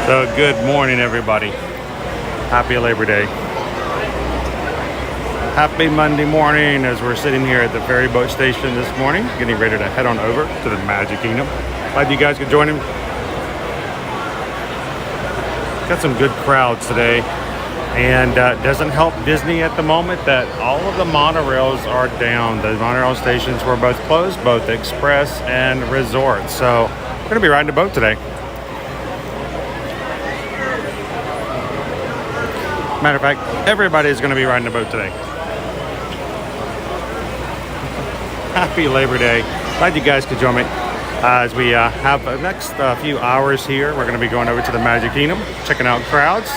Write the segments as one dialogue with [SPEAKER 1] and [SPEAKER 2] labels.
[SPEAKER 1] So good morning, everybody. Happy Labor Day. Happy Monday morning as we're sitting here at the ferry boat station this morning, getting ready to head on over to the Magic Kingdom. Glad you guys could join him. Got some good crowds today. And doesn't help Disney at the moment that all of the monorails are down. The monorail stations were both closed, both express and resort. So we're going to be riding a boat today. Matter of fact, everybody's going to be riding a boat today. Happy Labor Day. Glad you guys could join me as we have the next few hours here. We're going to be going over to the Magic Kingdom, checking out crowds,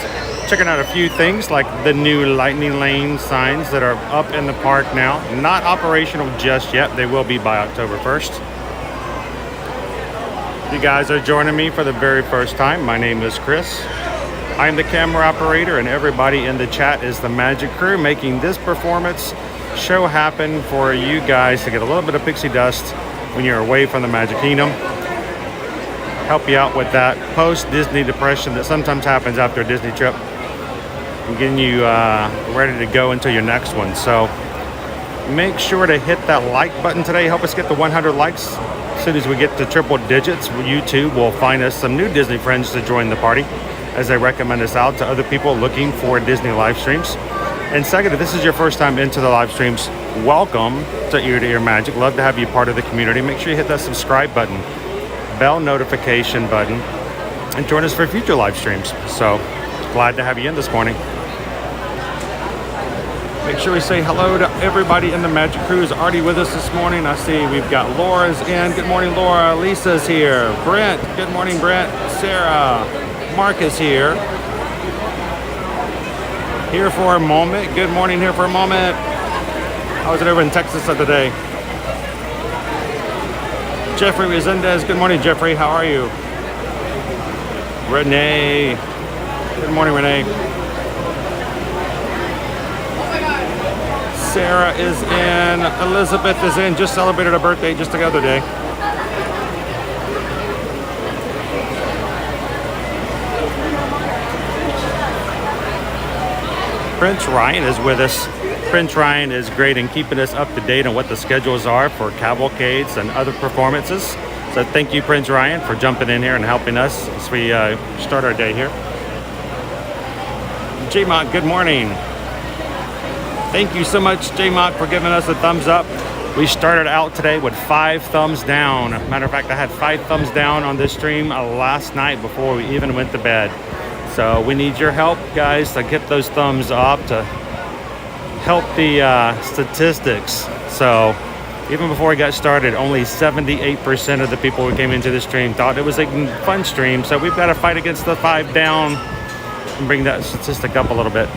[SPEAKER 1] checking out a few things like the new lightning lane signs that are up in the park now. Not operational just yet. They will be by October 1st. You guys are joining me for the very first time. My name is Chris. I'm the camera operator, and everybody in the chat is the Magic crew, making this performance show happen for you guys to get a little bit of pixie dust when you're away from the Magic Kingdom. Help you out with that post-Disney depression that sometimes happens after a Disney trip, and getting you ready to go into your next one. So make sure to hit that like button today. Help us get to 100 likes. As soon as we get to triple digits, YouTube will find us some new Disney friends to join the party, as they recommend us out to other people looking for Disney live streams. And second, if this is your first time into the live streams, welcome to Ear to Ear Magic. Love to have you part of the community. Make sure you hit that subscribe button, bell notification button, and join us for future live streams. So glad to have you in this morning. Make sure we say hello to everybody in the Magic crew who's already with us this morning. I see we've got Laura's in. Good morning, Laura. Lisa's here. Brent. Good morning, Brent. Sarah. Mark is here. Here for a moment. Good morning, here for a moment. I was over in Texas the other day. Jeffrey Resendez. Good morning, Jeffrey. How are you? Renee. Good morning, Renee. Sarah is in. Elizabeth is in. Just celebrated a birthday just the other day. Prince Ryan is with us. Prince Ryan is great in keeping us up to date on what the schedules are for cavalcades and other performances. So thank you, Prince Ryan, for jumping in here and helping us as we start our day here. J-Mont, good morning. Thank you so much, J-Mont, for giving us a thumbs up. We started out today with 5 thumbs down. Matter of fact, I had 5 thumbs down on this stream last night before we even went to bed. So we need your help, guys, to get those thumbs up to help the statistics. So even before we got started, only 78% of the people who came into the stream thought it was a fun stream. So we've got to fight against the 5 down and bring that statistic up a little bit.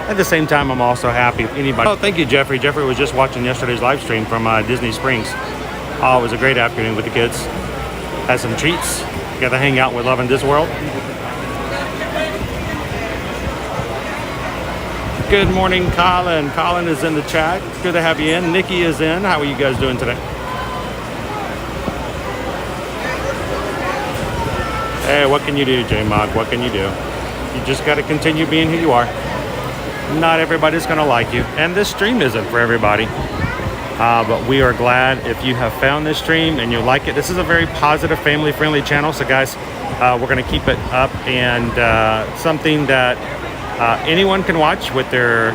[SPEAKER 1] At the same time, I'm also happy if anybody... Oh, thank you, Jeffrey. Jeffrey was just watching yesterday's live stream from Disney Springs. Oh, it was a great afternoon with the kids. Had some treats. Got to hang out with Loving This World. Good morning, Colin. Colin is in the chat. Good to have you in. Nikki is in. How are you guys doing today? Hey, what can you do, J-Mod? What can you do? You just got to continue being who you are. Not everybody's going to like you. And this stream isn't for everybody. But we are glad if you have found this stream and you like it. This is a very positive, family-friendly channel. So, guys, we're going to keep it up and something that anyone can watch with their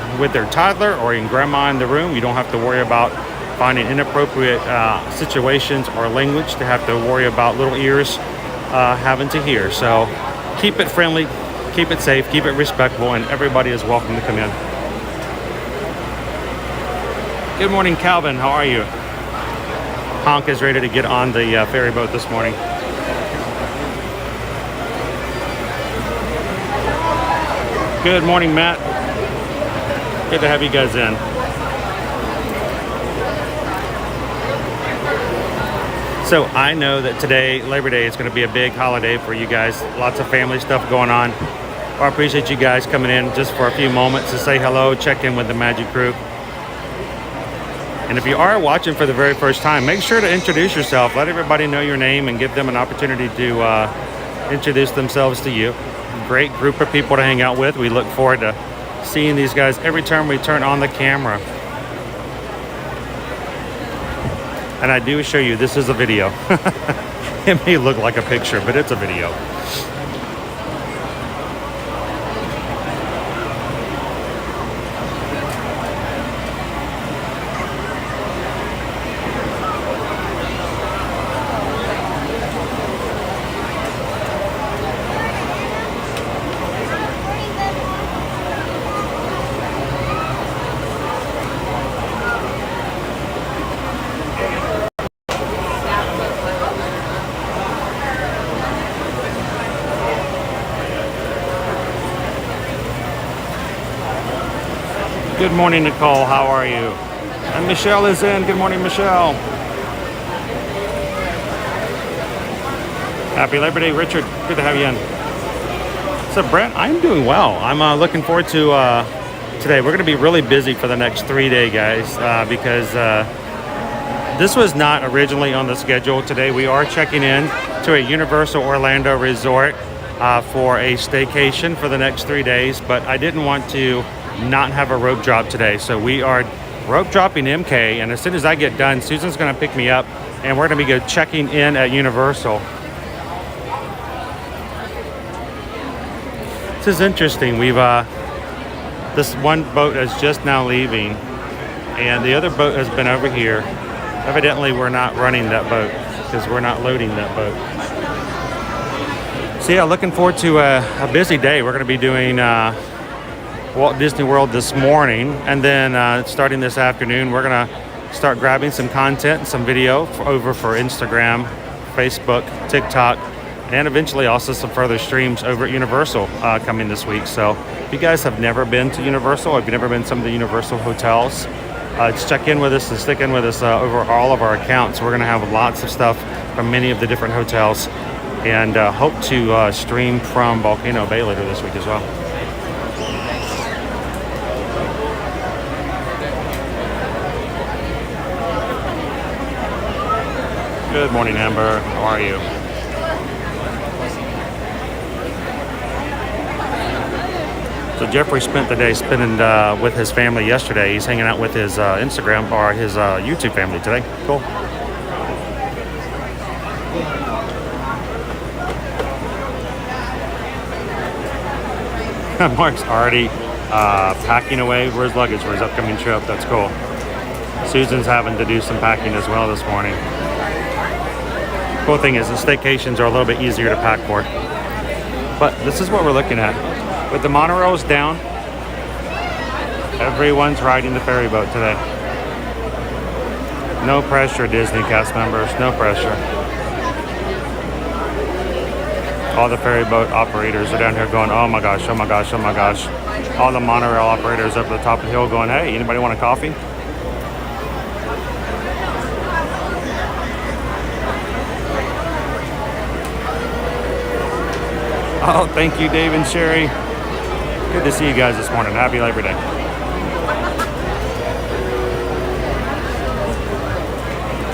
[SPEAKER 1] toddler or in grandma in the room. You don't have to worry about finding inappropriate situations or language to have to worry about little ears having to hear. So keep it friendly, keep it safe, keep it respectful, and everybody is welcome to come in. Good morning, Calvin. How are you? Honk is ready to get on the ferry boat this morning. Good morning, Matt. Good to have you guys in. So I know that today, Labor Day, is going to be a big holiday for you guys. Lots of family stuff going on. I appreciate you guys coming in just for a few moments to say hello, check in with the Magic crew. And if you are watching for the very first time, make sure to introduce yourself. Let everybody know your name and give them an opportunity to introduce themselves to you. Great group of people to hang out with. We look forward to seeing these guys every time we turn on the camera. And I do assure you, this is a video. It may look like a picture, but it's a video. Good morning, Nicole. How are you? And Michelle is in. Good morning, Michelle. Happy Labor Day, Richard. Good to have you in. So, Brent, I'm doing well. I'm looking forward to today. We're going to be really busy for the next 3 days, guys, because this was not originally on the schedule today. We are checking in to a Universal Orlando resort for a staycation for the next 3 days, but I didn't want to not have a rope drop today. So we are rope dropping MK, and as soon as I get done, Susan's going to pick me up, and we're going to be checking in at Universal. This is interesting. We've this one boat is just now leaving, and the other boat has been over here. Evidently, we're not running that boat because we're not loading that boat. So yeah, looking forward to a busy day. We're going to be doing Walt Disney World this morning, and then starting this afternoon, we're going to start grabbing some content and some video over for Instagram, Facebook, TikTok, and eventually also some further streams over at Universal coming this week. So if you guys have never been to Universal, if you've never been to some of the Universal hotels, just check in with us and stick in with us over all of our accounts. We're going to have lots of stuff from many of the different hotels, and hope to stream from Volcano Bay later this week as well. Good morning, Amber. How are you? So Jeffrey spent the day spending with his family yesterday. He's hanging out with his Instagram or his YouTube family today. Cool. Mark's already packing away for his luggage for his upcoming trip. That's cool. Susan's having to do some packing as well this morning. Cool thing is the staycations are a little bit easier to pack for. But this is what we're looking at. With the monorails down, everyone's riding the ferry boat today. No pressure, Disney cast members, no pressure. All the ferry boat operators are down here going, oh my gosh, oh my gosh, oh my gosh. All the monorail operators up at the top of the hill going, hey, anybody want a coffee? Oh, thank you, Dave and Sherry. Good to see you guys this morning. Happy Labor Day.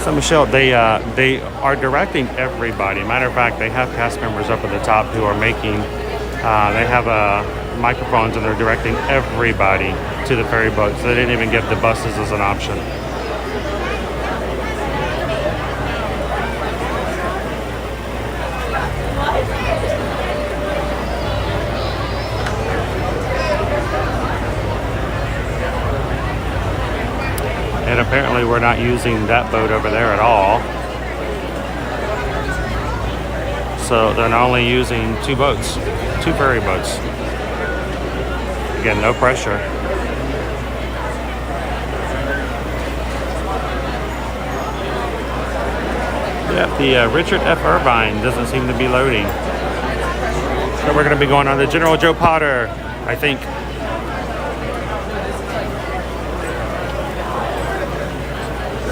[SPEAKER 1] So, Michelle, they are directing everybody. Matter of fact, they have cast members up at the top who are making, they have microphones, and they're directing everybody to the ferry boat. So they didn't even give the buses as an option. And apparently we're not using that boat over there at all. So they're only using two boats, two ferry boats. Again, no pressure. Yep, the Richard F. Irvine doesn't seem to be loading. So we're going to be going on the General Joe Potter, I think.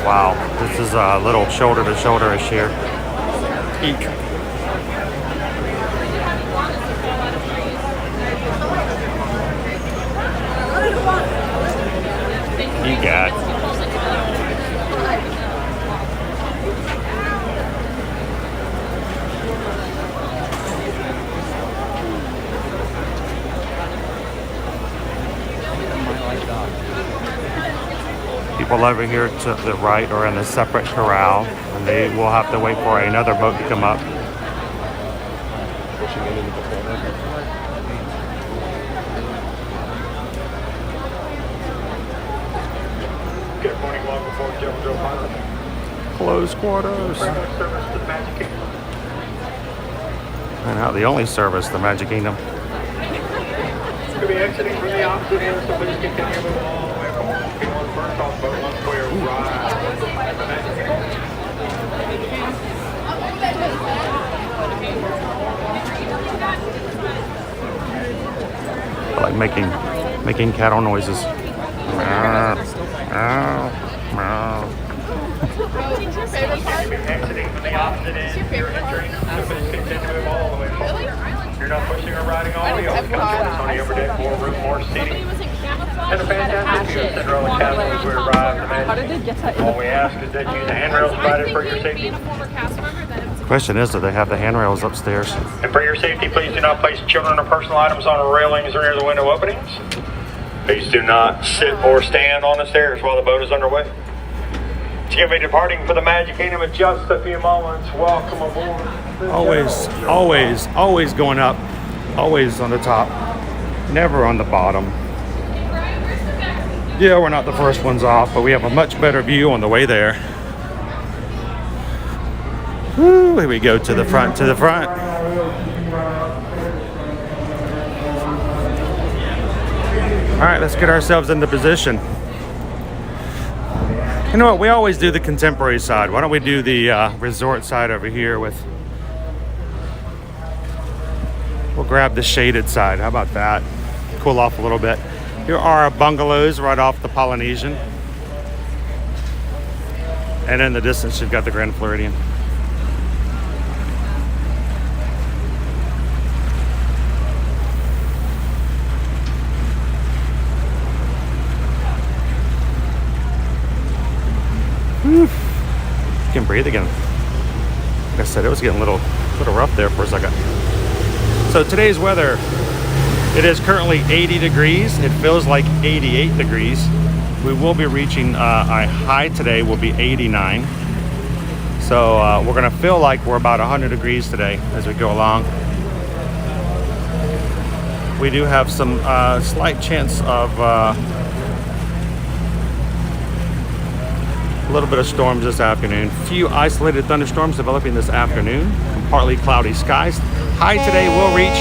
[SPEAKER 1] Wow, this is a little shoulder-to-shoulder-ish here. Eek. EGAT. people over here to the right are in a separate corral, and they will have to wait for another boat to come up.
[SPEAKER 2] Good morning, welcome aboard Joe Pilot.
[SPEAKER 1] Close quarters. And not the only service, the Magic Kingdom.
[SPEAKER 2] Could be exiting from the opposite end, so please continue moving all the way forward. Going first off boat once we arrive.
[SPEAKER 1] I like making cattle noises. Meow, meow, meow.
[SPEAKER 2] Exiting from the opposite end, you're entering, so please continue to move all the way forward. You're not pushing or riding all the way. Come join us on the overdeck, more room, more seating. And a fantastic view of Cinderella Castle as we arrive. All we ask is that you use the handrails provided for your safety.
[SPEAKER 1] Question is, do they have the handrails upstairs?
[SPEAKER 2] And for your safety, please do not place children or personal items on railings or near the window openings. Please do not sit or stand on the stairs while the boat is underway. It's going to be departing for the Magic Kingdom in just a few moments. Welcome aboard.
[SPEAKER 1] Always going up. Always on the top. Never on the bottom. Yeah, we're not the first ones off, but we have a much better view on the way there. Woo, here we go, to the front, to the front. All right, let's get ourselves into position. You know what, we always do the contemporary side. Why don't we do the resort side over here with... We'll grab the shaded side, how about that? Cool off a little bit. Here are our bungalows right off the Polynesian. And in the distance, you've got the Grand Floridian. You can breathe again. Like I said, it was getting a little rough there for a second. So today's weather, it is currently 80 degrees. It feels like 88 degrees. We will be reaching a high today will be 89. So we're gonna feel like we're about 100 degrees today as we go along. We do have some slight chance of a little bit of storms this afternoon. Few isolated thunderstorms developing this afternoon. Partly cloudy skies. High today will reach.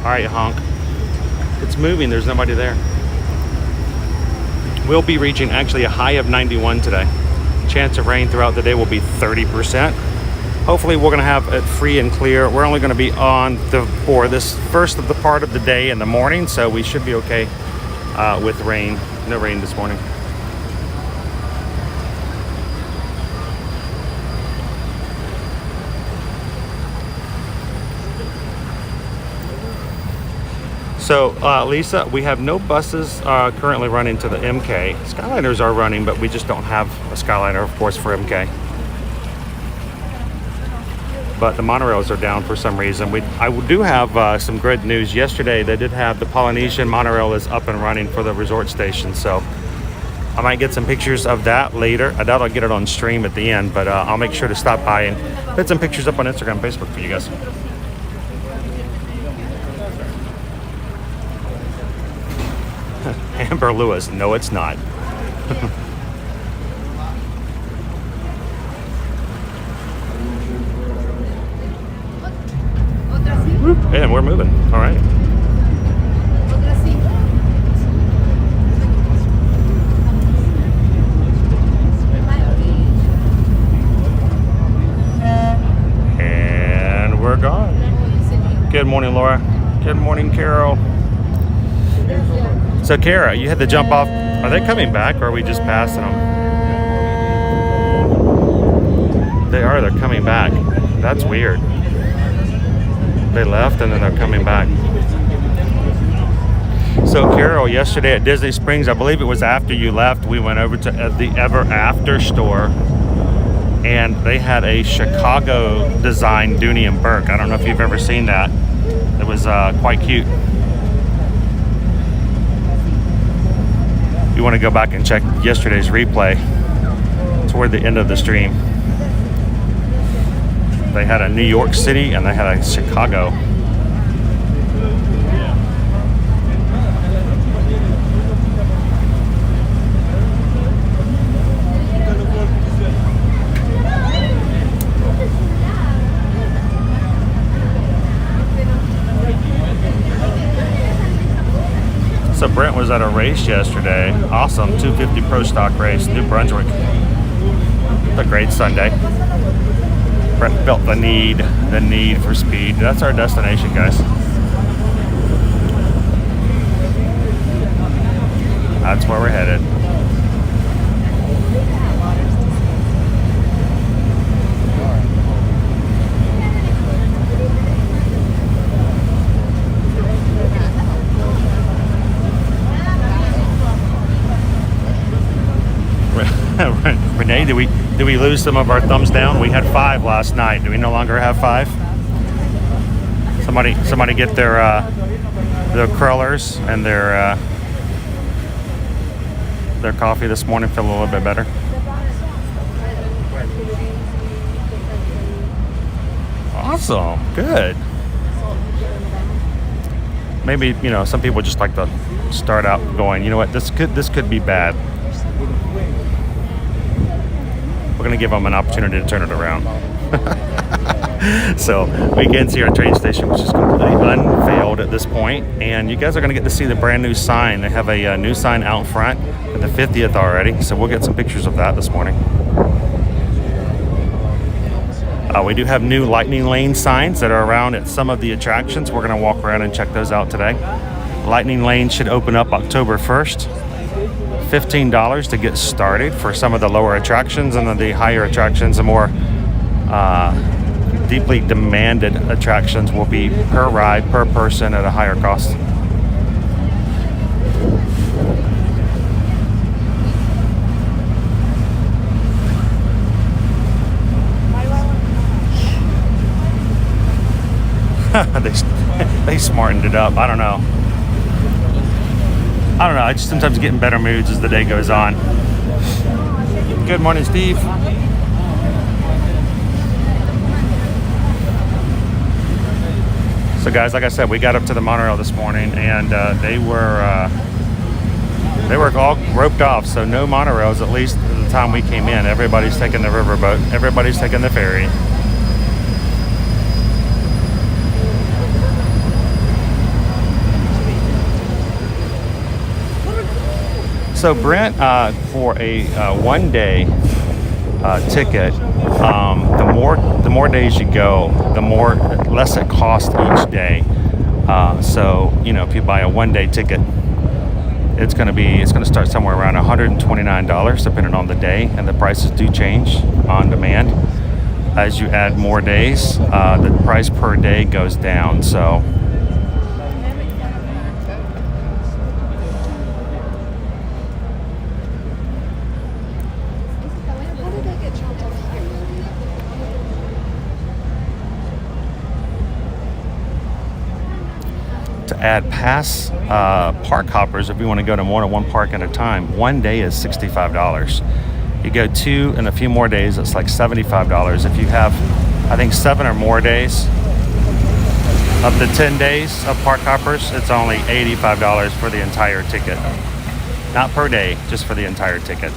[SPEAKER 1] All right, honk. It's moving, there's nobody there. We'll be reaching actually a high of 91 today. Chance of rain throughout the day will be 30%. Hopefully we're gonna have it free and clear. We're only gonna be on for this first of the part of the day in the morning, so we should be okay with rain. No rain this morning. So, Lisa, we have no buses currently running to the MK. Skyliners are running, but we just don't have a Skyliner, of course, for MK. But the monorails are down for some reason. I do have some good news. Yesterday, they did have the Polynesian monorail is up and running for the resort station. So, I might get some pictures of that later. I doubt I'll get it on stream at the end, but I'll make sure to stop by and put some pictures up on Instagram, Facebook for you guys. Amber Lewis, no it's not. And we're moving, all right. And we're gone. Good morning, Laura. Good morning, Carol. So, Kara, you had to jump off. Are they coming back, or are we just passing them? They are. They're coming back. That's weird. They left, and then they're coming back. So, Carol, yesterday at Disney Springs, I believe it was after you left, we went over to the Ever After store, and they had a Chicago design Dooney and Burke. I don't know if you've ever seen that. It was quite cute. you want to go back and check yesterday's replay toward the end of the stream. They had a New York City and they had a Chicago. So Brent was at a race yesterday. Awesome 250 Pro Stock race, New Brunswick. A great Sunday. Brent felt the need for speed. That's our destination, guys. That's where we're headed. Renee, did we lose some of our thumbs down? We had 5 last night. Do we no longer have 5? Somebody get their curlers and their coffee this morning. Feel a little bit better. Awesome, good. Maybe some people just like to start out going, you know what, this could be bad. We're going to give them an opportunity to turn it around. So we can see our train station, which is completely unveiled at this point, and you guys are going to get to see the brand new sign. They have a new sign out front at the 50th already, so we'll get some pictures of that this morning. We do have new lightning lane signs that are around at some of the attractions. We're going to walk around and check those out today. Lightning lane should open up October 1st. $15 to get started for some of the lower attractions, and then the higher attractions, the more deeply demanded attractions, will be per ride, per person at a higher cost. they smartened it up. I don't know. I just sometimes get in better moods as the day goes on. Good morning, Steve. So guys, like I said, we got up to the monorail this morning, and they were all roped off, so no monorails, at least at the time we came in. Everybody's taking the riverboat. Everybody's taking the ferry. So Brent, for a one-day ticket, the more days you go, the less it costs each day. So if you buy a one-day ticket, it's going to start somewhere around $129, depending on the day, and the prices do change on demand. As you add more days, the price per day goes down. So. To add pass park hoppers, if you want to go to more than one park at a time, one day is $65. You go 2 and a few more days, it's like $75. If you have, I think, 7 or more days of the 10 days of park hoppers, it's only $85 for the entire ticket. Not per day, just for the entire ticket.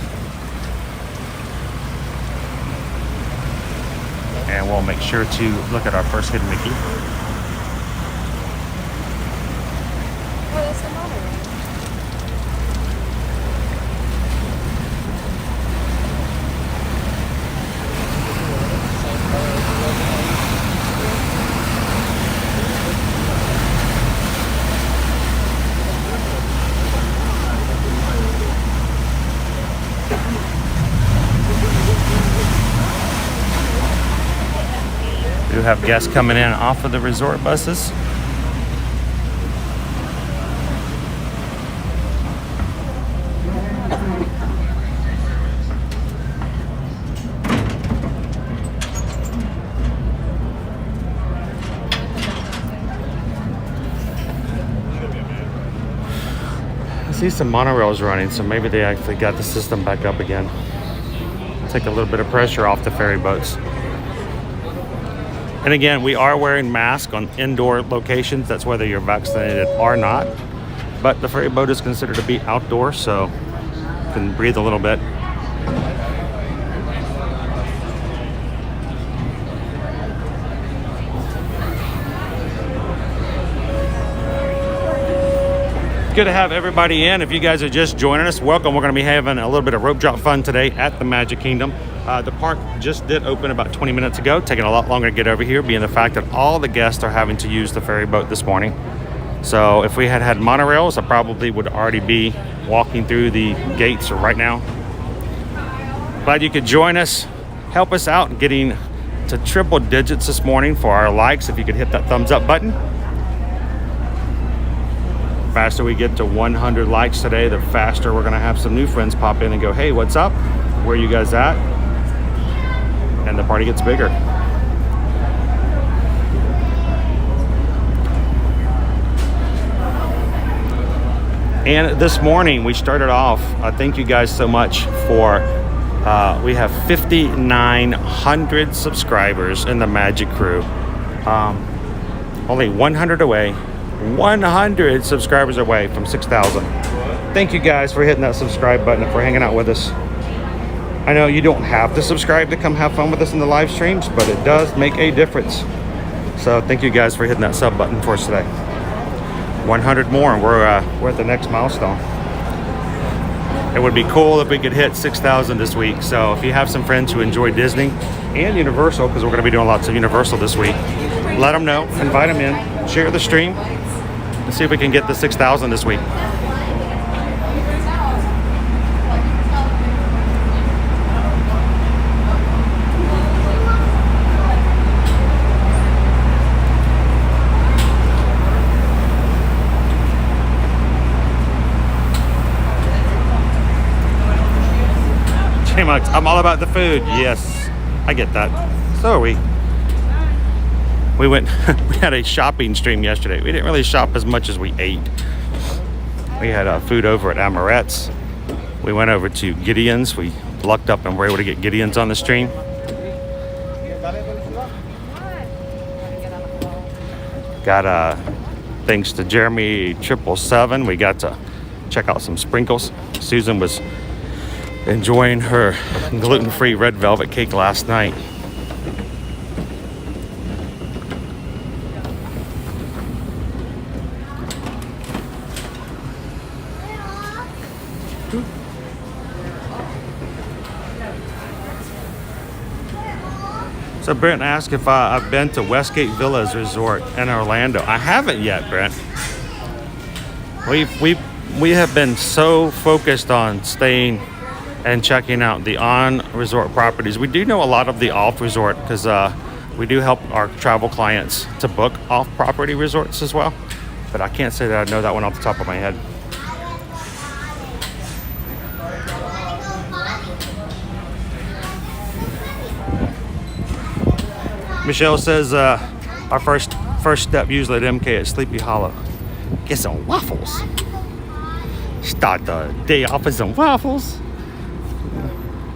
[SPEAKER 1] And we'll make sure to look at our first hidden Mickey. We have guests coming in off of the resort buses. see some monorails running, so maybe they actually got the system back up again. Take a little bit of pressure off the ferry boats. And again, we are wearing masks on indoor locations. That's whether you're vaccinated or not. But the ferry boat is considered to be outdoor, so you can breathe a little bit. Good to have everybody in. If you guys are just joining us, welcome. We're going to be having a little bit of rope drop fun today at the Magic Kingdom. The park just did open about 20 minutes ago, taking a lot longer to get over here, being the fact that all the guests are having to use the ferry boat this morning. So if we had had monorails, I probably would already be walking through the gates right now. Glad you could join us, help us out getting to triple digits this morning for our likes. If you could hit that thumbs up button. The faster we get to 100 likes today, the faster we're gonna have some new friends pop in and go, hey, what's up? Where are you guys at? And the party gets bigger. And this morning we started off, thank you guys so much for, we have 5,900 subscribers in the Magic Crew. Only 100 away. 100 subscribers away from 6,000. Thank you guys for hitting that subscribe button and for hanging out with us. I know you don't have to subscribe to come have fun with us in the live streams, but it does make a difference. So thank you guys for hitting that sub button for us today. 100 more and we're at the next milestone. It would be cool if we could hit 6,000 this week. So if you have some friends who enjoy Disney and Universal, because we're going to be doing lots of Universal this week, let them know, invite them in, share the stream, and see if we can get the 6,000 this week. I'm all about the food. Yes, I get that. So are we. We had a shopping stream yesterday. We didn't really shop as much as we ate. We had food over at Amorette's. We went over to Gideon's. We lucked up and were able to get Gideon's on the stream. Got thanks to Jeremy 777, we got to check out some sprinkles. Susan was enjoying her gluten-free red velvet cake last night. So Brent asked if I've been to Westgate Villas Resort in Orlando. I haven't yet, Brent. We have been so focused on staying and checking out the on-resort properties. We do know a lot of the off-resort because we do help our travel clients to book off-property resorts as well. But I can't say that I know that one off the top of my head. Michelle says our first step usually at MK at Sleepy Hollow. Get some waffles. Start the day off with some waffles.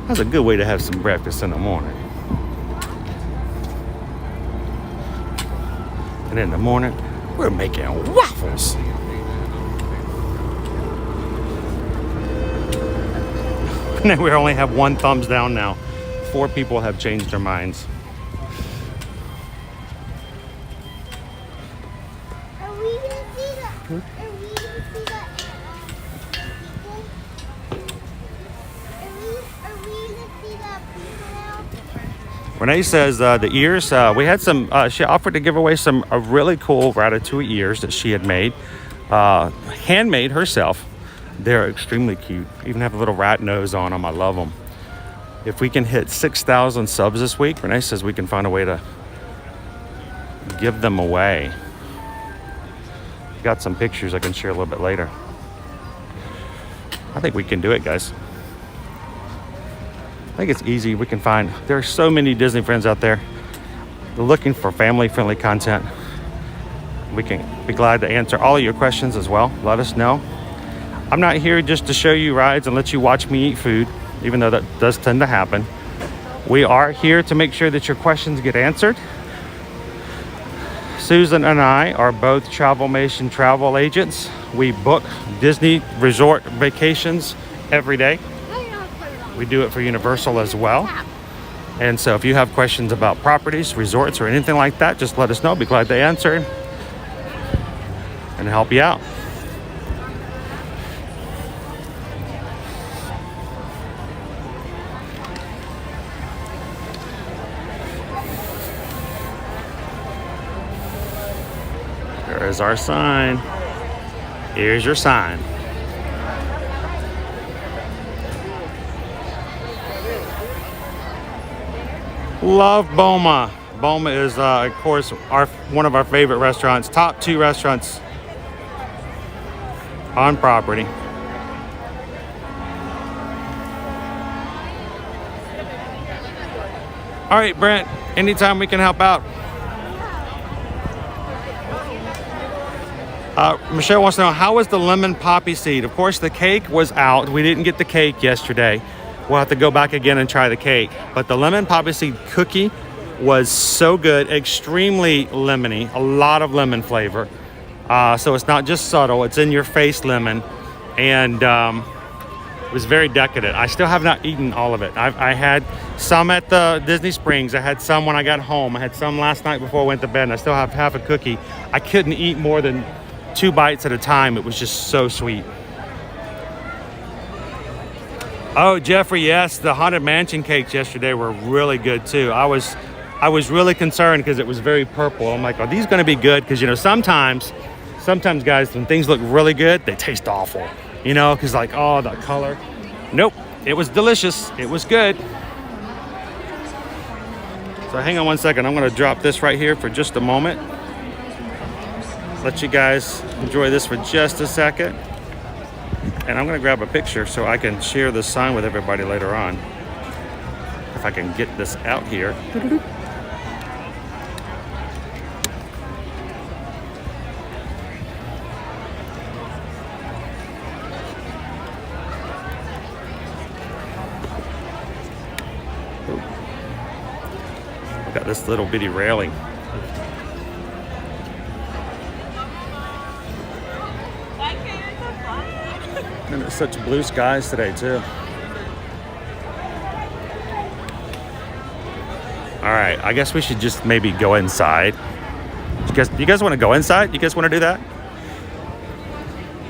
[SPEAKER 1] That's a good way to have some breakfast in the morning. And in the morning, we're making waffles. And we only have one thumbs down now. 4 people have changed their minds. Renee says the ears, we had some, she offered to give away some really cool Ratatouille ears that she had made, handmade herself. They're extremely cute. Even have a little rat nose on them. I love them. If we can hit 6,000 subs this week, Renee says we can find a way to give them away. Got some pictures I can share a little bit later. I think we can do it, guys. I think it's easy. We can find, there are so many Disney friends out there. They're looking for family-friendly content. We can be glad to answer all of your questions as well. Let us know. I'm not here just to show you rides and let you watch me eat food, even though that does tend to happen. We are here to make sure that your questions get answered. Susan and I are both Travelmation travel agents. We book Disney resort vacations every day. We do it for Universal as well. And so if you have questions about properties, resorts, or anything like that, just let us know. Be glad to answer and help you out. There's our sign. Here's your sign. Love Boma. Boma is, of course, one of our favorite restaurants. Top 2 restaurants on property. All right, Brent. Anytime we can help out. Michelle wants to know, how was the lemon poppy seed? Of course, the cake was out. We didn't get the cake yesterday. We'll have to go back again and try the cake. But the lemon poppy seed cookie was so good, extremely lemony, a lot of lemon flavor. So it's not just subtle, it's in your face lemon. And it was very decadent. I still have not eaten all of it. I had some at the Disney Springs. I had some when I got home. I had some last night before I went to bed, and I still have half a cookie. I couldn't eat more than 2 bites at a time. It was just so sweet. Oh, Jeffrey, yes, the Haunted Mansion cakes yesterday were really good too. I was really concerned because it was very purple. I'm like, are these going to be good? Because, you know, sometimes guys, when things look really good, they taste awful. You know, because like, oh, the color. Nope, it was delicious. It was good. So hang on one second. I'm going to drop this right here for just a moment. Let you guys enjoy this for just a second. And I'm going to grab a picture so I can share this sign with everybody later on. If I can get this out here. I've got this little bitty railing. And it's such blue skies today too. All right, I guess we should just maybe go inside. You guys want to go inside? You guys want to do that?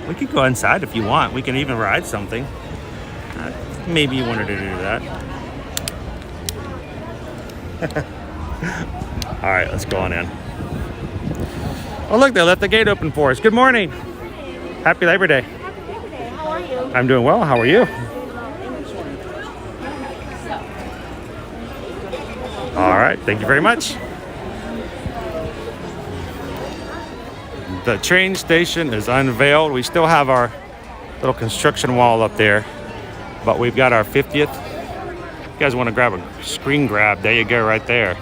[SPEAKER 1] We could go inside if you want. We can even ride something. Maybe you wanted to do that. All right, let's go on in. Oh, look, they left the gate open for us. Good morning. Happy Labor Day. I'm doing well. How are you? All right. Thank you very much. The train station is unveiled. We still have our little construction wall up there, but we've got our 50th. If you guys want to grab a screen grab, there you go right there.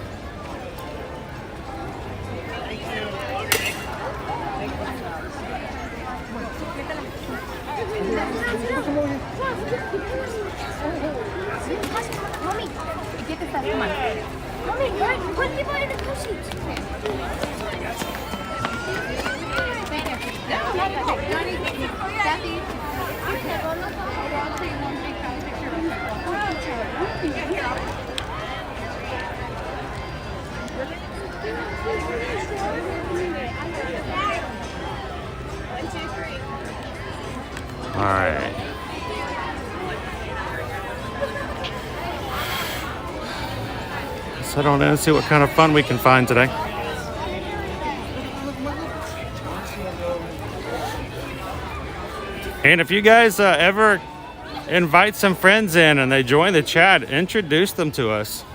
[SPEAKER 1] All right. Let's head on in and see what kind of fun we can find today. And if you guys ever invite some friends in and they join the chat, introduce them to us.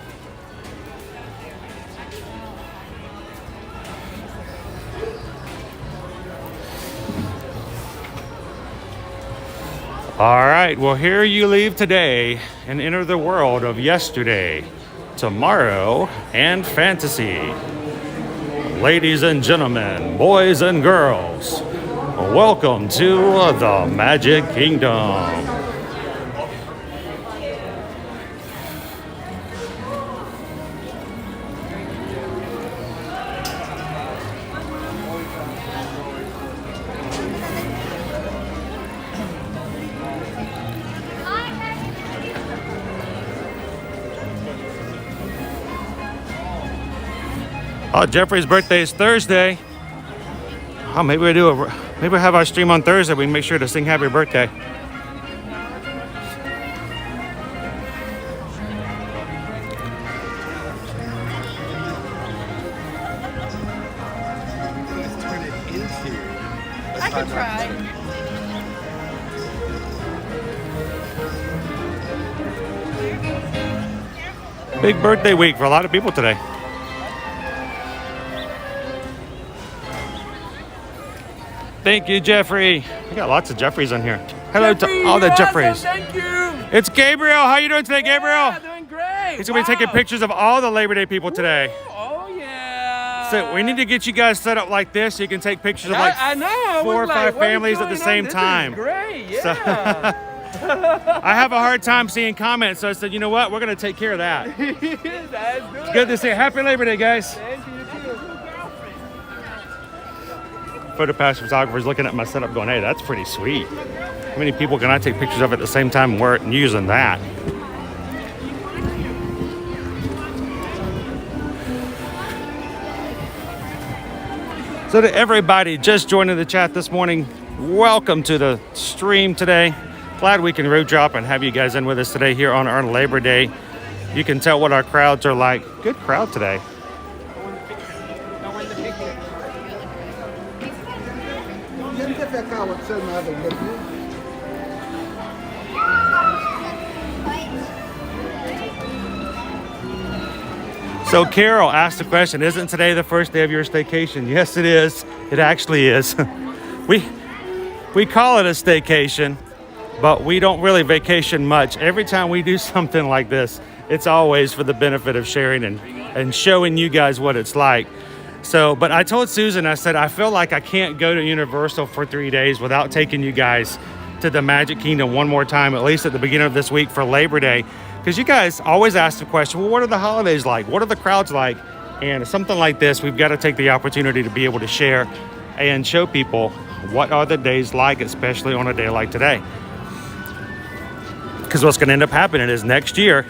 [SPEAKER 1] All right, well, here you leave today and enter the world of yesterday, tomorrow, and fantasy. Ladies and gentlemen, boys and girls, Welcome to the Magic Kingdom. Oh, Jeffrey's birthday is Thursday. Oh, maybe we have our stream on Thursday. We can make sure to sing happy birthday.
[SPEAKER 3] I can try.
[SPEAKER 1] Big birthday week for a lot of people today. Thank you, Jeffrey. We got lots of Jeffreys on here. Hello
[SPEAKER 4] Jeffrey,
[SPEAKER 1] to all the
[SPEAKER 4] awesome,
[SPEAKER 1] Jeffreys.
[SPEAKER 4] Thank you.
[SPEAKER 1] It's Gabriel. How you doing today, Gabriel?
[SPEAKER 4] Yeah, doing great.
[SPEAKER 1] He's gonna be taking pictures of all the Labor Day people today.
[SPEAKER 4] Oh yeah.
[SPEAKER 1] So we need to get you guys set up like this so you can take pictures of like
[SPEAKER 4] I know. I
[SPEAKER 1] 4 or
[SPEAKER 4] was
[SPEAKER 1] 5
[SPEAKER 4] like, what is
[SPEAKER 1] families at the
[SPEAKER 4] going on?
[SPEAKER 1] same
[SPEAKER 4] This
[SPEAKER 1] time.
[SPEAKER 4] Is great. Yeah.
[SPEAKER 1] So I have a hard time seeing comments, so I said, you know what? We're gonna take care of that.
[SPEAKER 4] That's good.
[SPEAKER 1] Good to see you. Happy Labor Day, guys.
[SPEAKER 4] Thank you too.
[SPEAKER 1] PhotoPass photographers looking at my setup going, hey, that's pretty sweet. How many people can I take pictures of at the same time and we're using that? So to everybody just joining the chat this morning, welcome to the stream today. Glad we can road drop and have you guys in with us today here on our Labor Day. You can tell what our crowds are like. Good crowd today. So Carol asked the question, isn't today the first day of your staycation? Yes, it is. It actually is. We call it a staycation, but we don't really vacation much. Every time we do something like this, it's always for the benefit of sharing and showing you guys what it's like. So, but I told Susan, I said, I feel like I can't go to Universal for 3 days without taking you guys to the Magic Kingdom one more time, at least at the beginning of this week for Labor Day. Because you guys always ask the question, well, what are the holidays like? What are the crowds like? And something like this, we've got to take the opportunity to be able to share and show people what are the days like, especially on a day like today. Because what's going to end up happening is next year,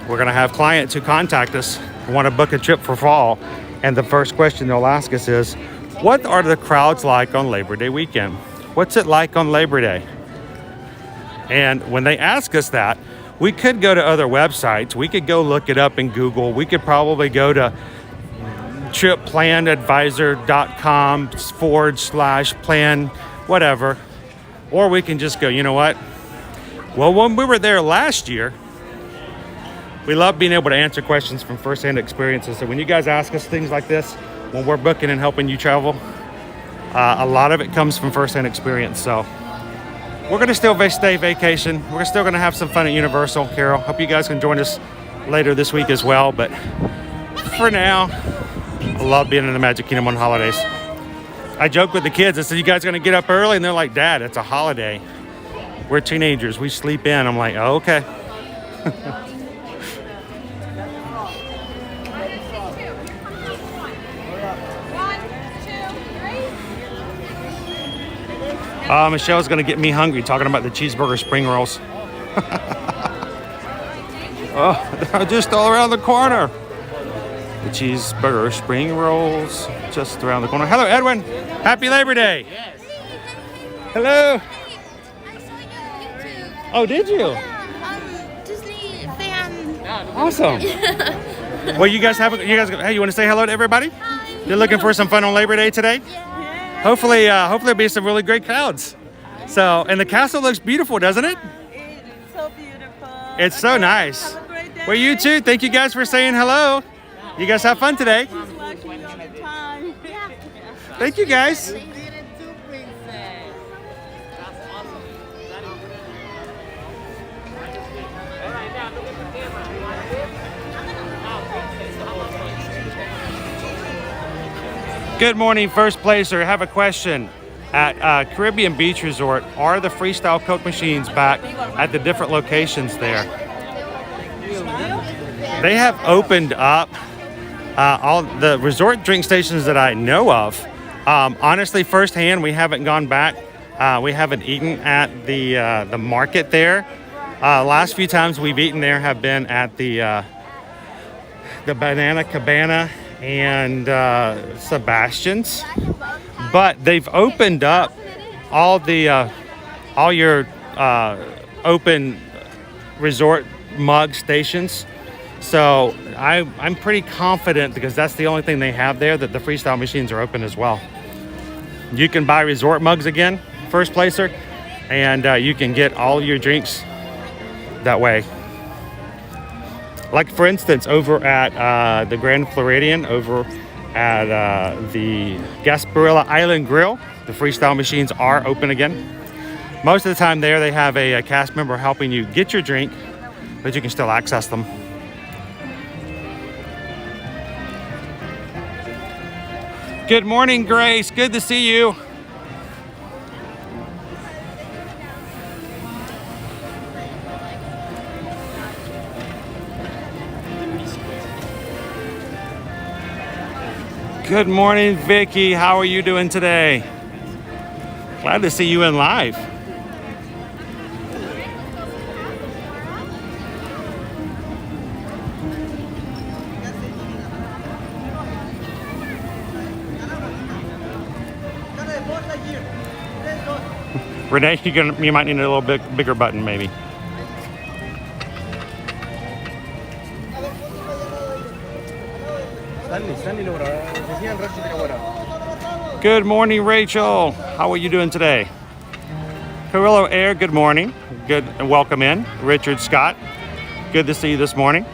[SPEAKER 1] we're going to have clients who contact us who want to book a trip for fall. And the first question they'll ask us is, what are the crowds like on Labor Day weekend? What's it like on Labor Day? And when they ask us that, we could go to other websites. We could go look it up in Google. We could probably go to tripplanadvisor.com/plan, whatever. Or we can just go, you know what? Well, when we were there last year, we love being able to answer questions from firsthand experiences. So when you guys ask us things like this, when we're booking and helping you travel, a lot of it comes from firsthand experience. So we're going to still stay vacation. We're still going to have some fun at Universal, Carol. Hope you guys can join us later this week as well. But for now, I love being in the Magic Kingdom on holidays. I joke with the kids. I said, you guys going to get up early? And they're like, Dad, it's a holiday. We're teenagers. We sleep in. I'm like, oh, okay. Michelle's going to get me hungry talking about the cheeseburger spring rolls. Oh, they're just all around the corner. The cheeseburger spring rolls just around the corner. Hello, Edwin. Happy Labor Day.
[SPEAKER 3] Yes.
[SPEAKER 1] Hello.
[SPEAKER 3] I saw you on YouTube.
[SPEAKER 1] Oh, did you?
[SPEAKER 3] Yeah, Disney fan.
[SPEAKER 1] Awesome. Well, you guys, hey, you want to say hello to everybody?
[SPEAKER 3] Hi.
[SPEAKER 1] You're looking for some fun on Labor Day today?
[SPEAKER 3] Yeah.
[SPEAKER 1] Hopefully there'll be some really great crowds. So, and the castle looks beautiful, doesn't it?
[SPEAKER 5] It's so beautiful.
[SPEAKER 1] It's so nice.
[SPEAKER 5] Have a great day.
[SPEAKER 1] Well, you too. Thank you guys for saying hello. You guys have fun today.
[SPEAKER 5] She's watching all the time.
[SPEAKER 3] Yeah.
[SPEAKER 1] Thank you guys.
[SPEAKER 5] We did it too, princess.
[SPEAKER 1] Good morning, first placer. Have a question. at Caribbean Beach Resort are the freestyle Coke machines back at the different locations there. They have opened up all the resort drink stations that I know of. Honestly, firsthand, we haven't gone back. We haven't eaten at the market there. Last few times we've eaten there have been at the Banana Cabana and Sebastian's. But they've opened up all your open resort mug stations. So I'm pretty confident, because that's the only thing they have there, that the freestyle machines are open as well. You can buy resort mugs again, first placer, and you can get all your drinks that way. Like for instance, over at the Grand Floridian, over at the Gasparilla Island Grill, the freestyle machines are open again. Most of the time there they have a cast member helping you get your drink, but you can still access them. Good morning, Grace. Good to see you. Good morning, Vicky. How are you doing today? Glad to see you in live. Renee, you might need a little bit bigger button, maybe. Good morning, Rachel. How are you doing today? Carrillo Air, good morning. Good, and welcome in. Richard Scott, good to see you this morning.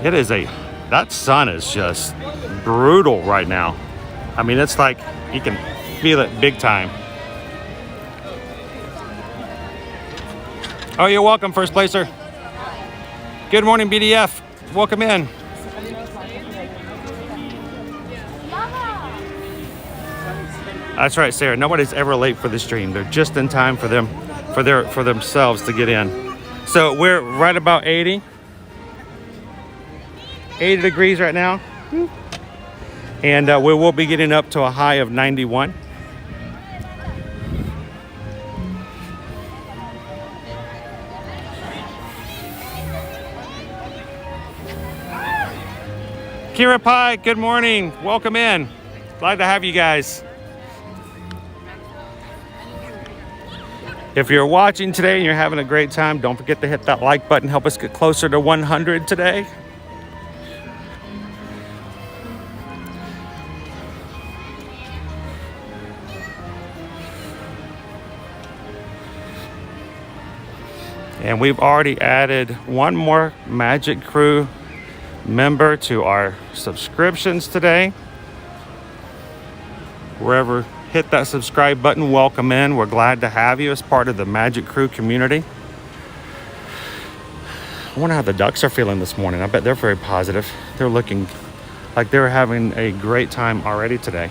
[SPEAKER 1] That sun is just brutal right now. I mean, it's like you can feel it big time. Oh, you're welcome, first placer. Good morning, BDF. Welcome in. That's right, Sarah. Nobody's ever late for the stream. They're just in time for themselves to get in. So we're right about 80 degrees right now. And we will be getting up to a high of 91. Kira Pie, good morning. Welcome in. Glad to have you guys. If you're watching today and you're having a great time, don't forget to hit that like button. Help us get closer to 100 today. And we've already added one more Magic Crew member to our subscriptions today. Wherever, hit that subscribe button. Welcome in. We're glad to have you as part of the Magic Crew community. I wonder how the ducks are feeling this morning. I bet they're very positive. They're looking like they're having a great time already today.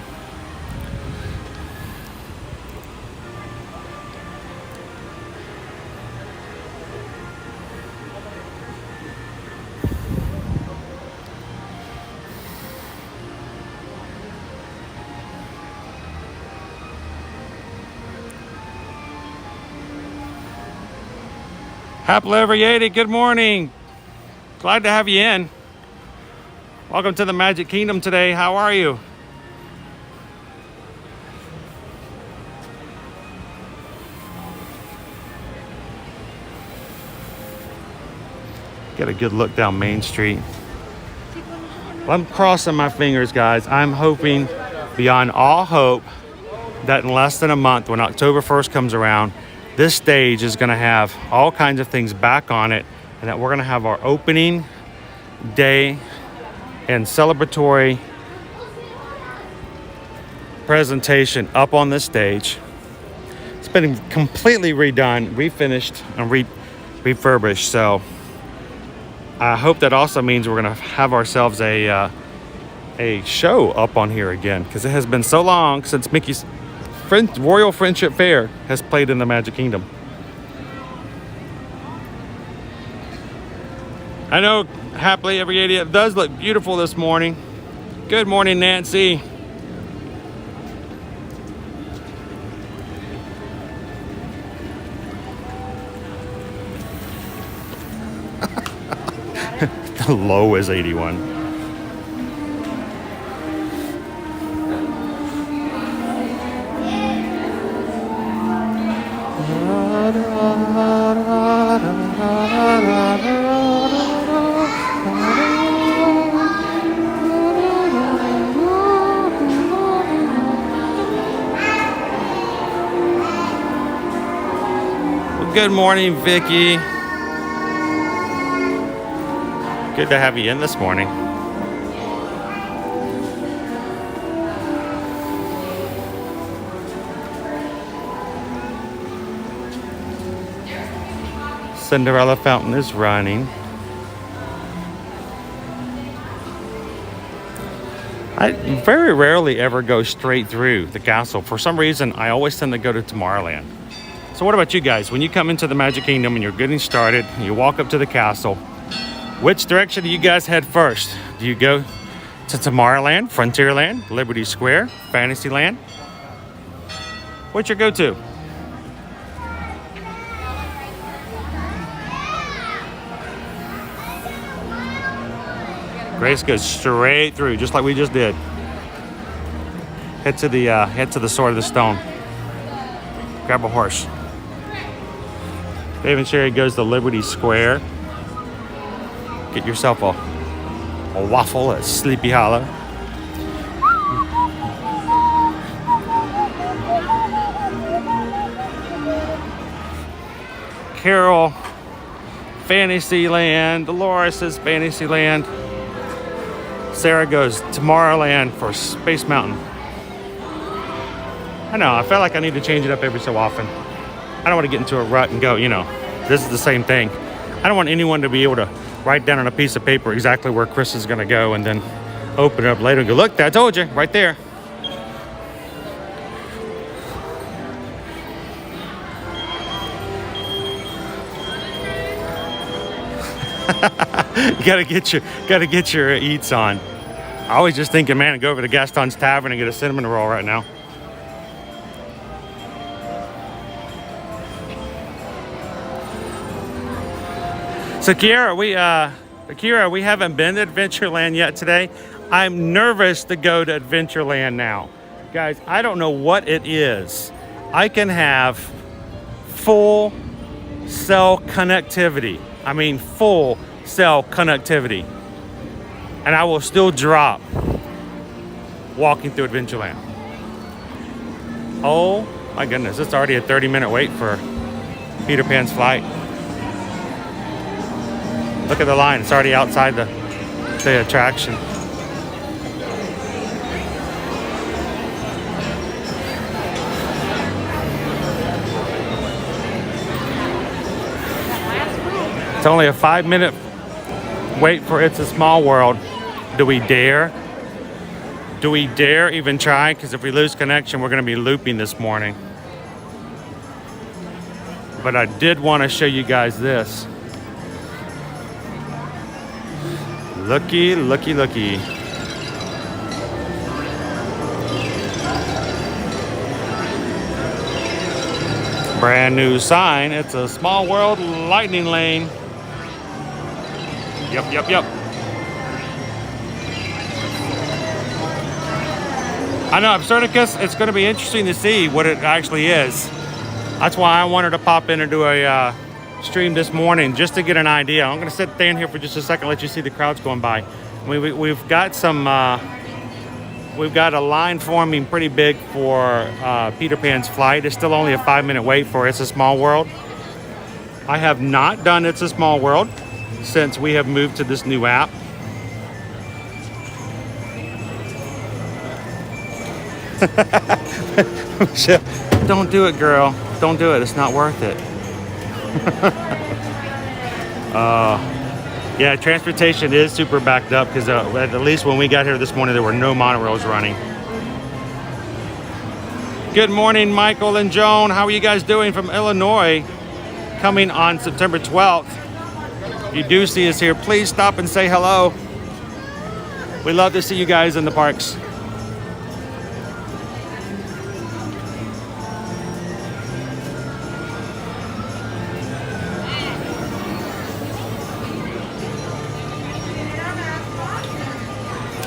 [SPEAKER 1] Happily ever Yeti, good morning. Glad to have you in. Welcome to the Magic Kingdom today. How are you? Get a good look down Main Street. Well, I'm crossing my fingers, guys. I'm hoping beyond all hope that in less than a month, when October 1st comes around, this stage is going to have all kinds of things back on it, and that we're going to have our opening day and celebratory presentation up on this stage. It's been completely redone, refinished, and refurbished. So I hope that also means we're going to have ourselves a a show up on here again because it has been so long since Mickey's Royal Friendship Fair has played in the Magic Kingdom. I know Happily Every Idiot does look beautiful this morning. Good morning, Nancy. The low is 81. Well, good morning, Vicky. Good to have you in this morning. Cinderella Fountain is running. I very rarely ever go straight through the castle. For some reason, I always tend to go to Tomorrowland. So what about you guys? When you come into the Magic Kingdom and you're getting started, you walk up to the castle, which direction do you guys head first? Do you go to Tomorrowland, Frontierland, Liberty Square, Fantasyland? What's your go-to? Grace goes straight through, just like we just did. Head to the Sword of the Stone. Grab a horse. Dave and Sherry goes to Liberty Square. Get yourself a waffle at Sleepy Hollow. Carol, Fantasyland. Dolores is Fantasyland. Sarah goes Tomorrowland for Space Mountain. I know, I feel like I need to change it up every so often. I don't want to get into a rut and go, this is the same thing. I don't want anyone to be able to write down on a piece of paper exactly where Chris is going to go and then open it up later and go, look, I told you, right there. You gotta get your eats on. I always just thinking, man, go over to Gaston's Tavern and get a cinnamon roll right now. So Kiara, we haven't been to Adventureland yet today. I'm nervous to go to Adventureland now. Guys, I don't know what it is. I can have full cell connectivity. I mean, full cell connectivity. And I will still drop walking through Adventureland. Oh my goodness, it's already a 30-minute wait for Peter Pan's flight. Look at the line, it's already outside the attraction. It's only a 5-minute wait for It's a Small World. Do we dare? Do we dare even try? Because if we lose connection, we're going to be looping this morning. But I did want to show you guys this. Looky, looky, looky. Brand new sign. It's a Small World lightning lane. Yep. I know, Absurdicus, it's going to be interesting to see what it actually is. That's why I wanted to pop in and do a stream this morning just to get an idea. I'm going to stand here for just a second, let you see the crowds going by. We've got a line forming pretty big for Peter Pan's flight. It's still only a 5-minute wait for It's a Small World. I have not done It's a Small World since we have moved to this new app. Don't do it, girl. Don't do it. It's not worth it. Yeah, transportation is super backed up because at least when we got here this morning, there were no monorails running. Good morning, Michael and Joan. How are you guys doing from Illinois? Coming on September 12th. If you do see us here, please stop and say hello. We love to see you guys in the parks.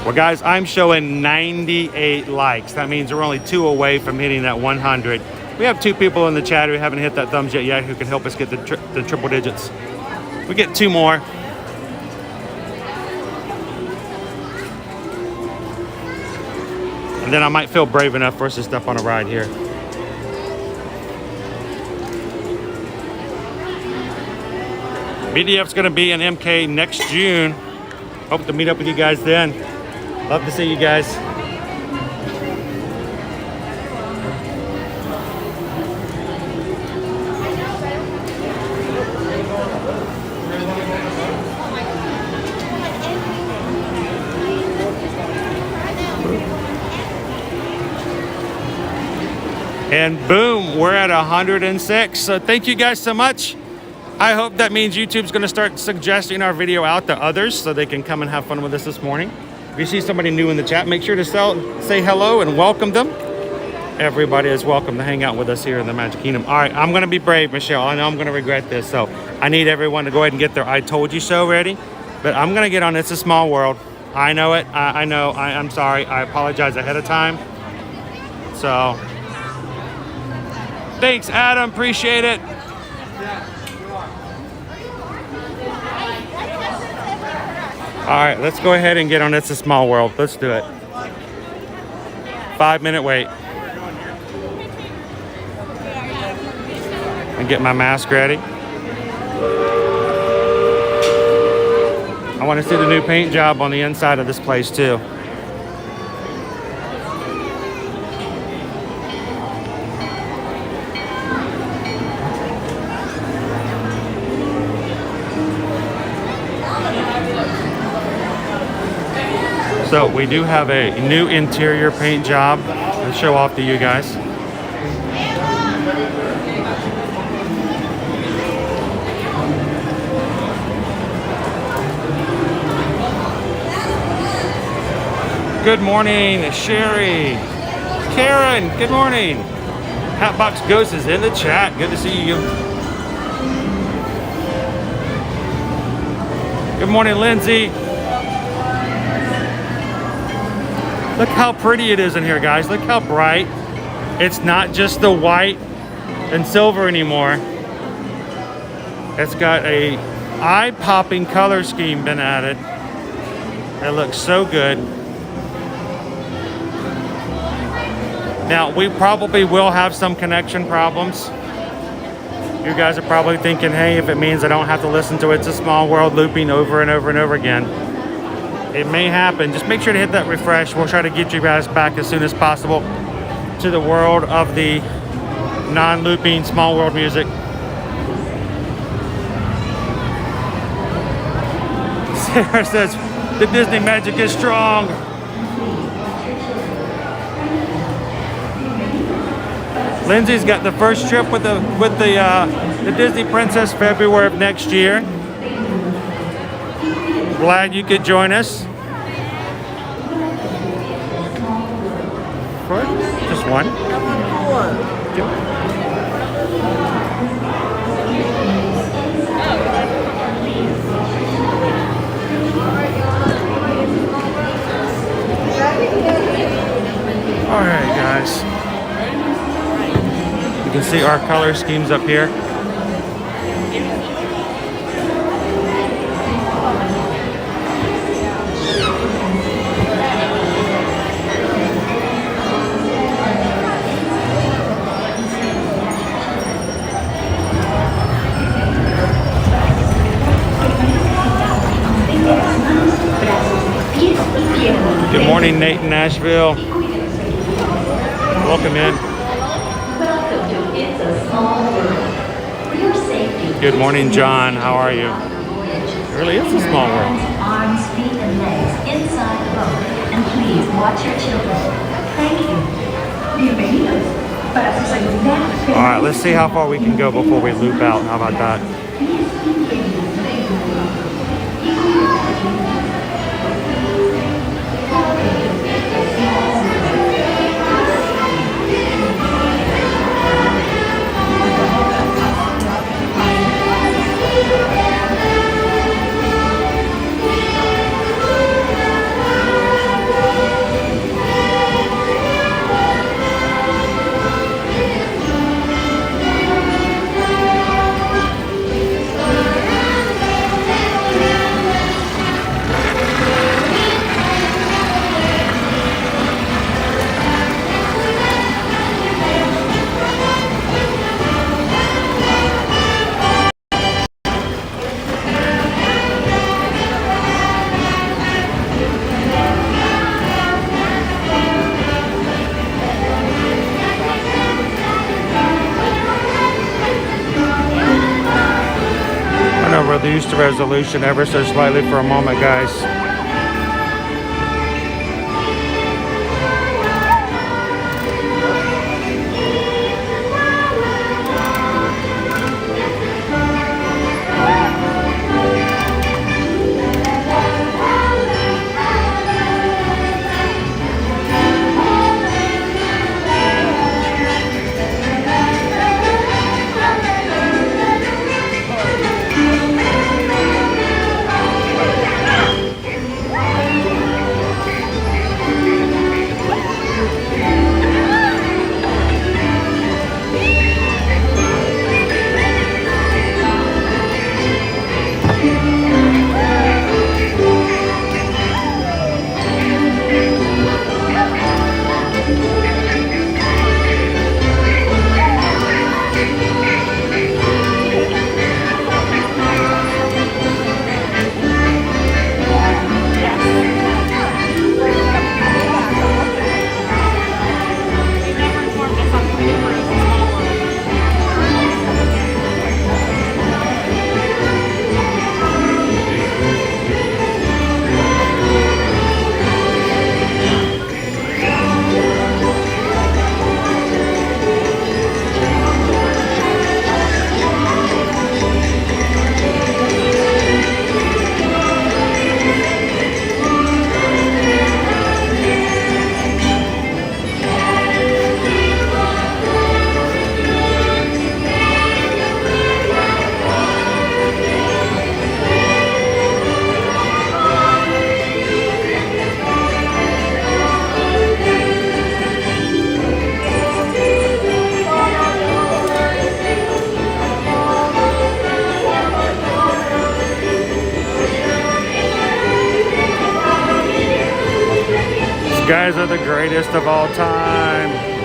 [SPEAKER 1] Well, guys, I'm showing 98 likes. That means we're only 2 away from hitting that 100. We have 2 people in the chat who haven't hit that thumbs yet who can help us get the triple digits. We get 2 more. And then I might feel brave enough for us to step on a ride here. BDF's going to be in MK next June. Hope to meet up with you guys then. Love to see you guys. And boom, we're at 106. So thank you guys so much. I hope that means YouTube's going to start suggesting our video out to others so they can come and have fun with us this morning. If you see somebody new in the chat, make sure to say hello and welcome them. Everybody is welcome to hang out with us here in the Magic Kingdom. All right, I'm going to be brave, Michelle. I know I'm going to regret this. So I need everyone to go ahead and get their I Told You So ready. But I'm going to get on It's a Small World. I know it. I know. I'm sorry. I apologize ahead of time. So thanks, Adam. Appreciate it. All right, let's go ahead and get on It's a Small World. Let's do it. 5-minute wait. And get my mask ready. I want to see the new paint job on the inside of this place too. So we do have a new interior paint job to show off to you guys. Good morning, Sherry. Karen, good morning. Hatbox Ghost is in the chat. Good to see you. Good morning, Lindsay. Look how pretty it is in here, guys. Look how bright. It's not just the white and silver anymore. It's got a eye-popping color scheme been added. It looks so good. Now, we probably will have some connection problems. You guys are probably thinking, hey, if it means I don't have to listen to It's a Small World looping over and over and over again. It may happen. Just make sure to hit that refresh. We'll try to get you guys back as soon as possible to the world of the non-looping Small World music. Sarah says, the Disney magic is strong. Lindsay's got the first trip with the Disney Princess February of next year. Glad you could join us. For just one. All right, guys. You can see our color schemes up here. Good morning, Nate in Nashville. Welcome in. Good morning, John. How are you? Really is a small world.
[SPEAKER 6] Arms, feet, and legs inside the boat. And please watch your children. Thank you. Bienvenidos. Para su seguridad.
[SPEAKER 1] All right, let's see how far we can go before we loop out. How about that? I'm gonna reduce the resolution ever so slightly for a moment, guys. Guys are the greatest of all time.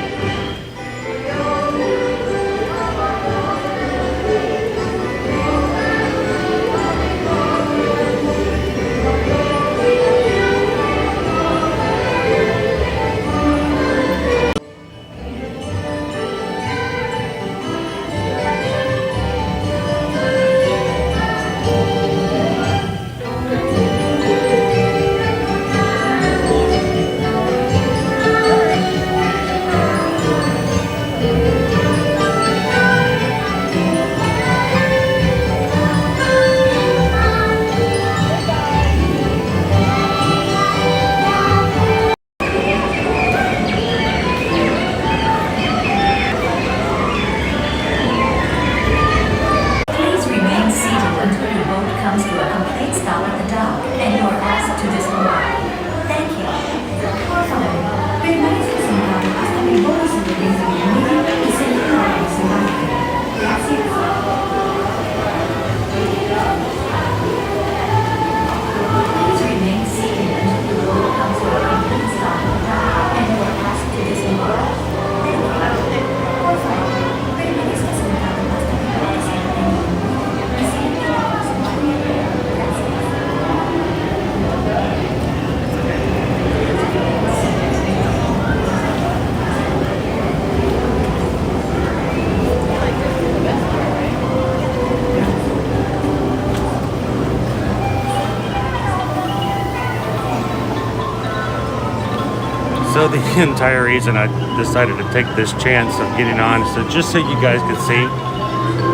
[SPEAKER 1] the entire reason I decided to take this chance of getting on, so just so you guys can see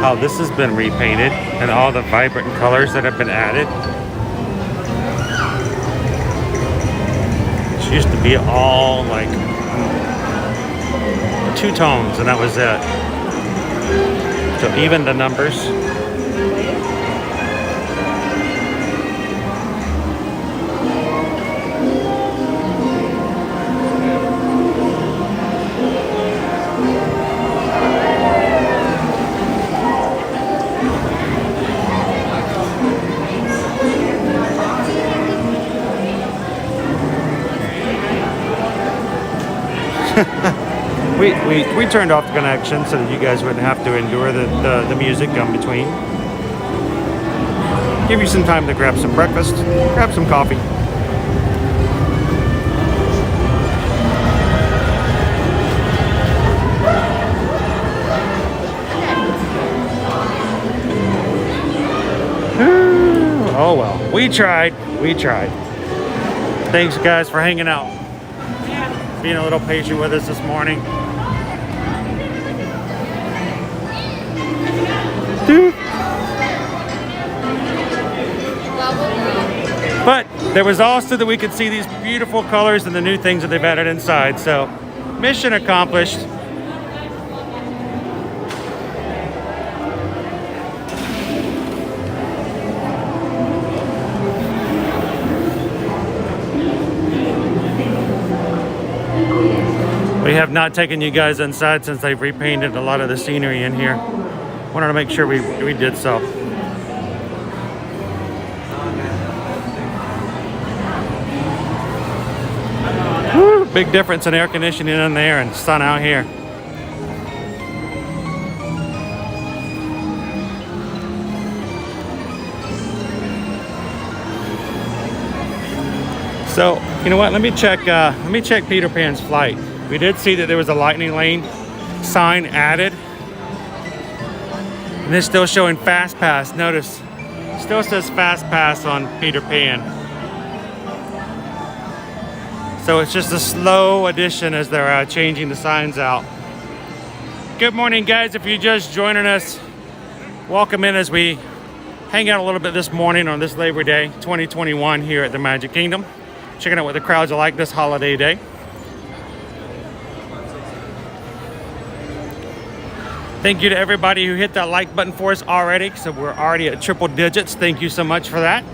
[SPEAKER 1] how this has been repainted and all the vibrant colors that have been added. It used to be all like 2 tones and that was it. So even the numbers. We turned off the connection so that you guys wouldn't have to endure the music in between. Give you some time to grab some breakfast, grab some coffee. Oh well, we tried. Thanks guys for hanging out. Being a little patient with us this morning. But there was also that we could see these beautiful colors and the new things that they've added inside. So mission accomplished. We have not taken you guys inside since they've repainted a lot of the scenery in here. Wanted to make sure we did so. Woo, big difference in air conditioning in there and sun out here. So, you know what? Let me check Peter Pan's flight. We did see that there was a lightning lane sign added. And it's still showing Fast Pass. Notice, still says Fast Pass on Peter Pan. So it's just a slow addition as they're changing the signs out. Good morning, guys. If you're just joining us, welcome in as we hang out a little bit this morning on this Labor Day 2021 here at the Magic Kingdom. Checking out what the crowds are like this holiday day. Thank you to everybody who hit that like button for us already. So we're already at triple digits. Thank you so much for that.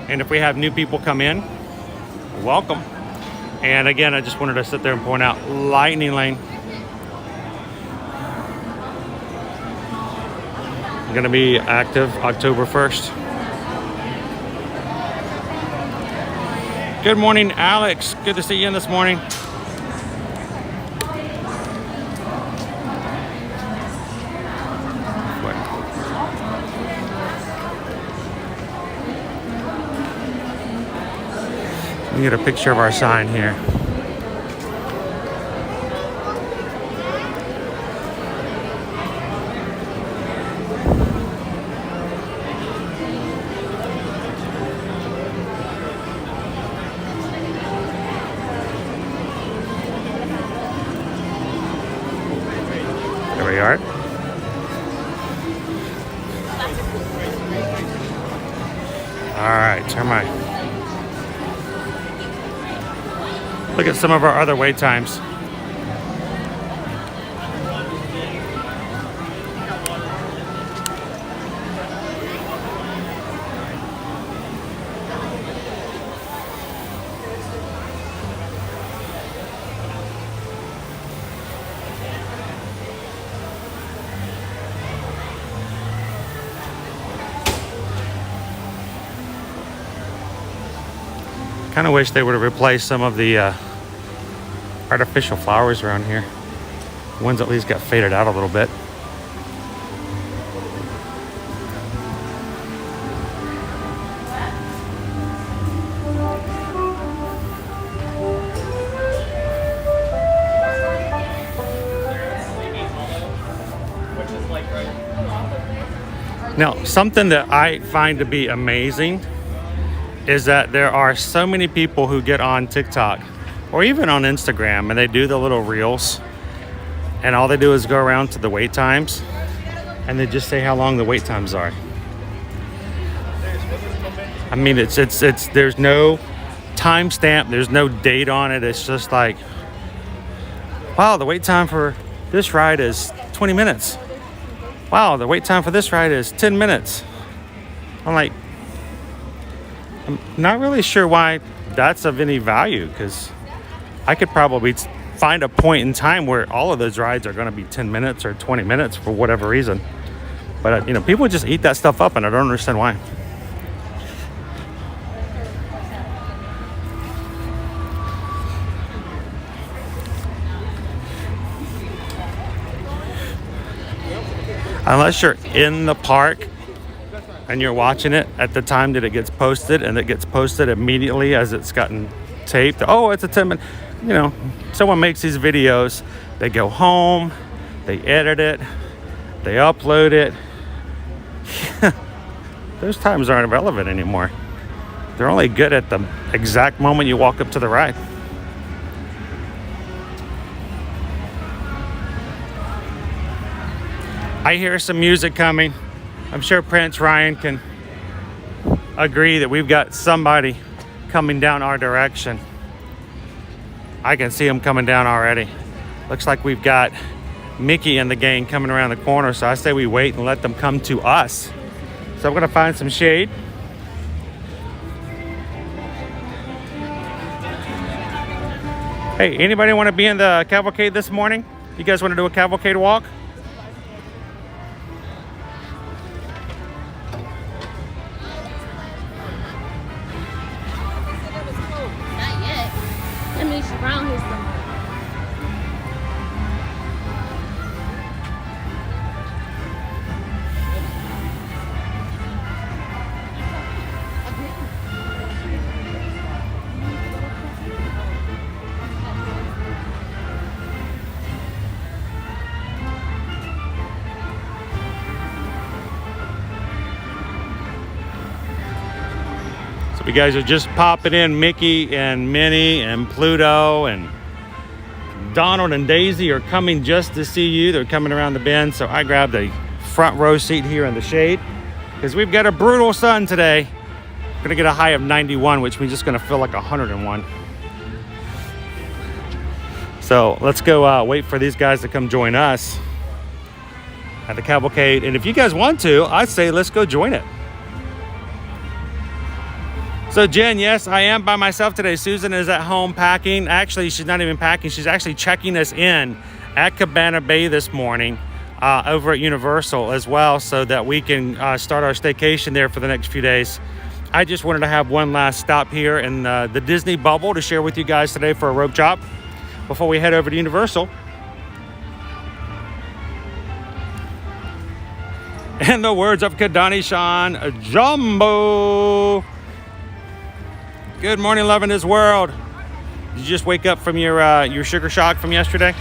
[SPEAKER 1] And if we have new people come in, welcome. And again, I just wanted to sit there and point out Lightning Lane. Going to be active October 1st. Good morning, Alex. Good to see you in this morning. Let me get a picture of our sign here. There we are. All right, turn my... Look at some of our other wait times. Kind of wish they would have replaced some of the artificial flowers around here. The ones at least got faded out a little bit. Now, something that I find to be amazing is that there are so many people who get on TikTok or even on Instagram, and they do the little reels, and all they do is go around to the wait times, and they just say how long the wait times are. I mean, it's there's no timestamp, there's no date on it. It's just like, wow, the wait time for this ride is 20 minutes. Wow, the wait time for this ride is 10 minutes. I'm like, I'm not really sure why that's of any value, because I could probably find a point in time where all of those rides are going to be 10 minutes or 20 minutes for whatever reason. But, you know, people just eat that stuff up, and I don't understand why. Unless you're in the park and you're watching it at the time that it gets posted, and it gets posted immediately as it's gotten taped. Oh, it's a 10-minute, you know, someone makes these videos, they go home, they edit it, they upload it. Those times aren't relevant anymore. They're only good at the exact moment you walk up to the ride. I hear some music coming. I'm sure Prince Ryan can agree that we've got somebody coming down our direction. I can see him coming down already. Looks like we've got Mickey and the gang coming around the corner, so I say we wait and let them come to us. So I'm gonna find some shade. Hey, anybody want to be in the cavalcade this morning? You guys want to do a cavalcade walk? You guys are just popping in. Mickey and Minnie and Pluto and Donald and Daisy are coming just to see you. They're coming around the bend, so I grabbed a front row seat here in the shade because we've got a brutal sun today. We're gonna get a high of 91, which means it's gonna feel like 101. So let's go wait for these guys to come join us at the cavalcade. And if you guys want to, I'd say let's go join it. So Jen, yes, I am by myself today. Susan is at home packing. Actually, she's not even packing. She's actually checking us in at Cabana Bay this morning over at Universal as well, so that we can start our staycation there for the next few days. I just wanted to have one last stop here in the Disney bubble to share with you guys today for a rope drop before we head over to Universal. In the words of Kadani Sean, Jumbo. Good morning, love in this world. Did you just wake up from your sugar shock from yesterday?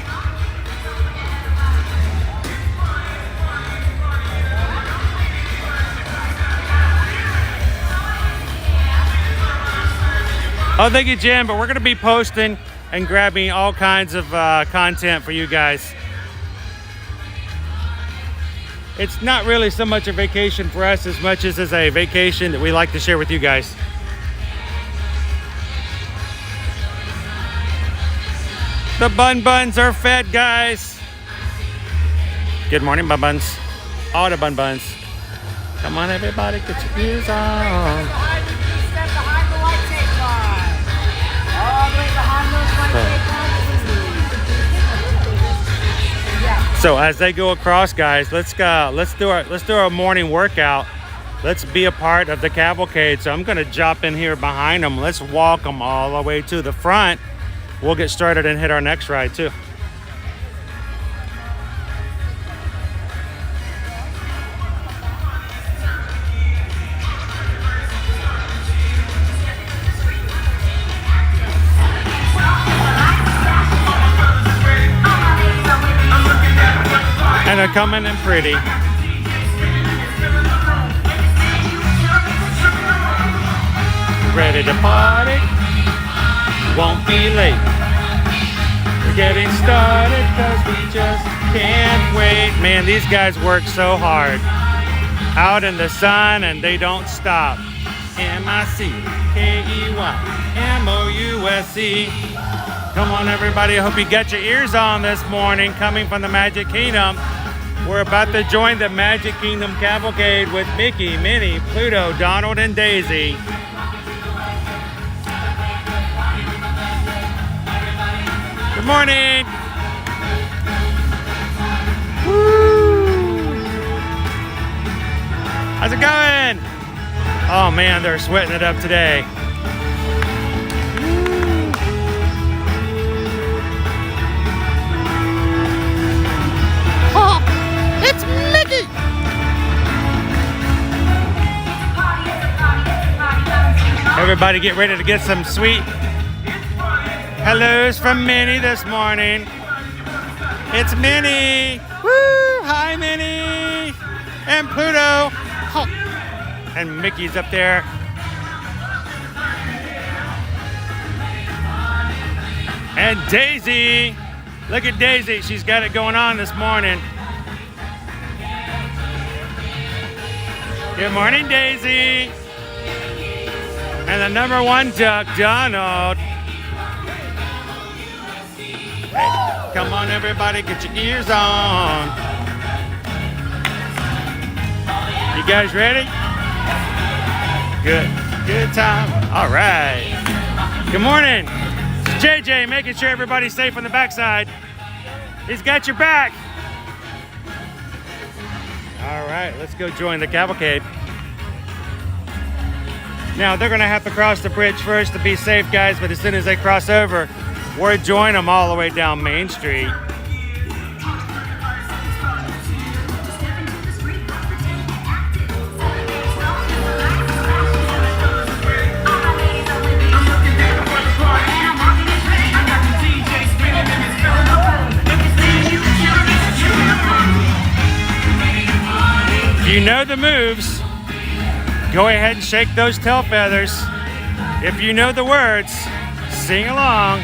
[SPEAKER 1] Oh, thank you, Jen. But we're going to be posting and grabbing all kinds of content for you guys. It's not really so much a vacation for us as much as a vacation that we like to share with you guys. The bun buns are fed, guys. Good morning, bun buns. All the bun buns. Come on, everybody, get your ears on. So as they go across, guys, let's do our morning workout. Let's be a part of the cavalcade. So I'm gonna jump in here behind them. Let's walk them all the way to the front. We'll get started and hit our next ride too. And they're coming in pretty. Ready to party. Won't be late. Getting started because we just can't wait. Man, these guys work so hard. Out in the sun and they don't stop. MICKEYMOUSE. Come on everybody, I hope you got your ears on this morning. Coming from the Magic Kingdom. We're about to join the Magic Kingdom Cavalcade with Mickey, Minnie, Pluto, Donald, and Daisy. Good morning. Woo. How's it going? Oh man, they're sweating it up today.
[SPEAKER 3] Oh, it's Mickey.
[SPEAKER 1] Everybody get ready to get some sweet hellos from Minnie this morning. It's Minnie. Woo! Hi, Minnie. And Pluto. Oh. And Mickey's up there. And Daisy. Look at Daisy. She's got it going on this morning. Good morning, Daisy. And the number one duck, Donald. Hey, come on, everybody, get your ears on. You guys ready? Good time. All right. Good morning. It's JJ making sure everybody's safe on the backside. He's got your back. All right, let's go join the cavalcade. Now, they're going to have to cross the bridge first to be safe, guys, but as soon as they cross over, we'll join them all the way down Main Street. If you know the moves, go ahead and shake those tail feathers. If you know the words, sing along.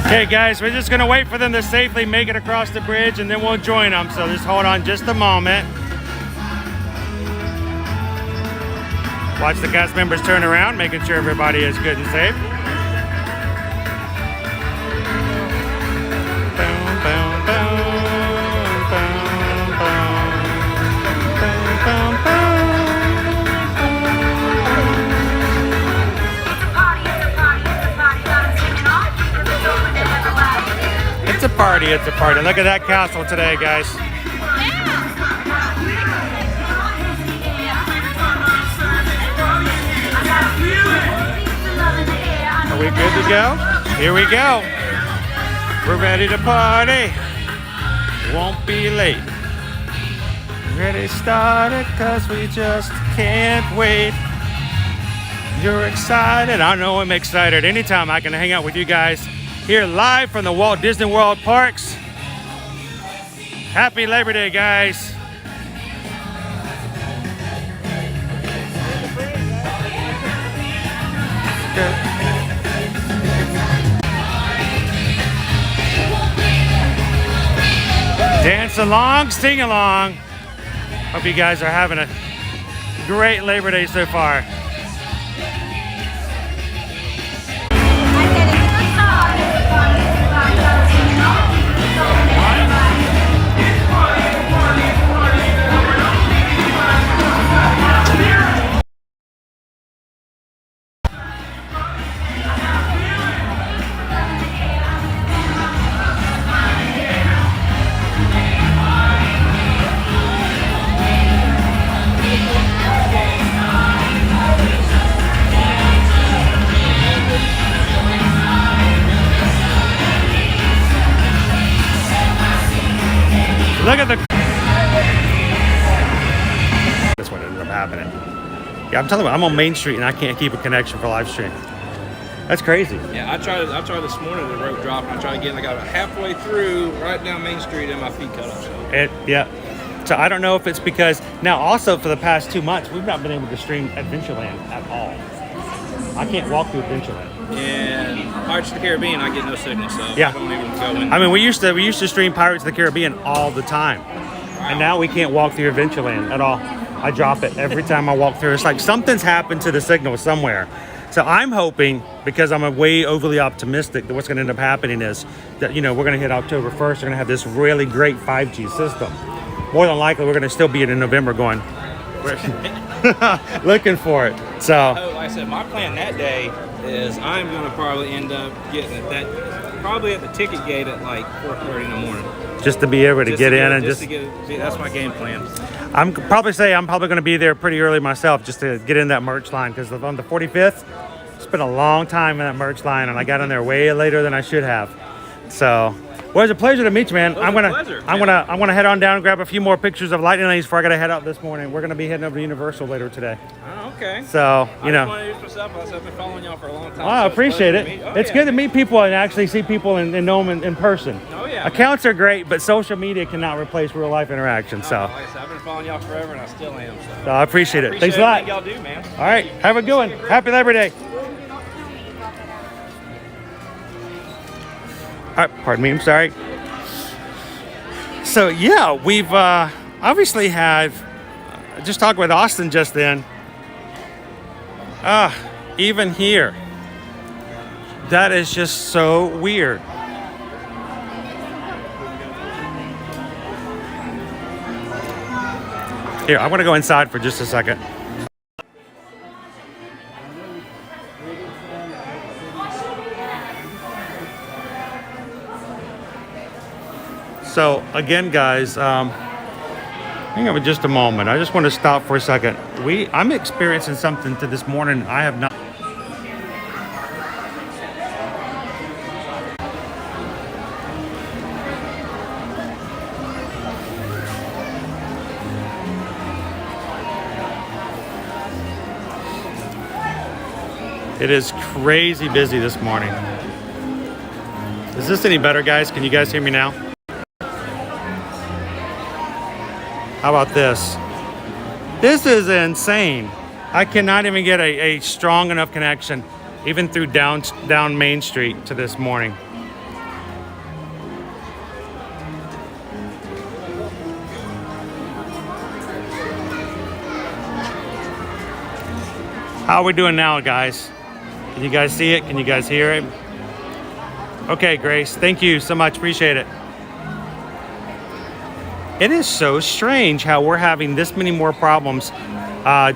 [SPEAKER 1] Okay guys, we're just gonna wait for them to safely make it across the bridge and then we'll join them. So just hold on just a moment. Watch the cast members turn around, making sure everybody is good and safe. Boom, boom, boom, boom, boom, boom, boom. It's a party, it's a party. Look at that castle today, guys. Are we good to go? Here we go. We're ready to party. Won't be late. Ready to start it, cause we just can't wait. You're excited. I know I'm excited. Anytime I can hang out with you guys here live from the Walt Disney World parks. Happy Labor Day, guys. Good. Dance along, sing along. Hope you guys are having a great Labor Day so far. Look at the... This one ended up happening. Yeah, I'm telling you, I'm on Main Street and I can't keep a connection for live stream. That's crazy.
[SPEAKER 7] Yeah, I tried this morning to rope drop, and I tried again. I got halfway through, right down Main Street, and my feet cut off.
[SPEAKER 1] Yeah. So I don't know if it's because now also for the past 2 months we've not been able to stream Adventureland at all. I can't walk through Adventureland.
[SPEAKER 7] And Pirates of the Caribbean, I get no signal, so
[SPEAKER 1] Yeah.
[SPEAKER 7] I don't even go in.
[SPEAKER 1] I mean, we used to stream Pirates of the Caribbean all the time, and now we can't walk through Adventureland at all. I drop it every time I walk through. It's like something's happened to the signal somewhere. So I'm hoping, because I'm way overly optimistic, that what's going to end up happening is that, you know, we're going to hit October 1st. We're going to have this really great 5G system. More than likely, we're going to still be in November going, looking for it. So,
[SPEAKER 7] Like I said, my plan that day is I'm going to probably end up getting probably at the ticket gate at like 4:30 in the morning.
[SPEAKER 1] just to be able to get in and
[SPEAKER 7] that's my game plan.
[SPEAKER 1] I'm probably going to be there pretty early myself just to get in that merch line, because on the 45th, it's been a long time in that merch line, and I got in there way later than I should have. So, well, it's a pleasure to meet you, man. I'm gonna head on down and grab a few more pictures of lightning lanes before I gotta head out this morning. We're gonna be heading over to Universal later today.
[SPEAKER 7] Oh, okay.
[SPEAKER 1] So, you know.
[SPEAKER 7] I just want to introduce myself. I've been following y'all for a long time.
[SPEAKER 1] Well, I appreciate it. It's good to meet people and actually see people and know them in person.
[SPEAKER 7] Oh, yeah.
[SPEAKER 1] Accounts are great, but social media cannot replace real life interaction. So,
[SPEAKER 7] Like I said, I've been following y'all forever, and I still am. So
[SPEAKER 1] I appreciate it. Thanks a lot.
[SPEAKER 7] everything y'all do, man.
[SPEAKER 1] All right, have a good one. Happy Labor Day. All right, pardon me, I'm sorry. So yeah, we've obviously had, just talking with Austin just then, even here, that is just so weird. Here, I want to go inside for just a second. So again, guys, hang on for just a moment. I just want to stop for a second. I'm experiencing something to this morning I have not. It is crazy busy this morning. Is this any better, guys? Can you guys hear me now? How about this? This is insane. I cannot even get a strong enough connection, even through down Main Street to this morning. How are we doing now, guys? Can you guys see it? Can you guys hear it? Okay, Grace. Thank you so much. Appreciate it. It is so strange how we're having this many more problems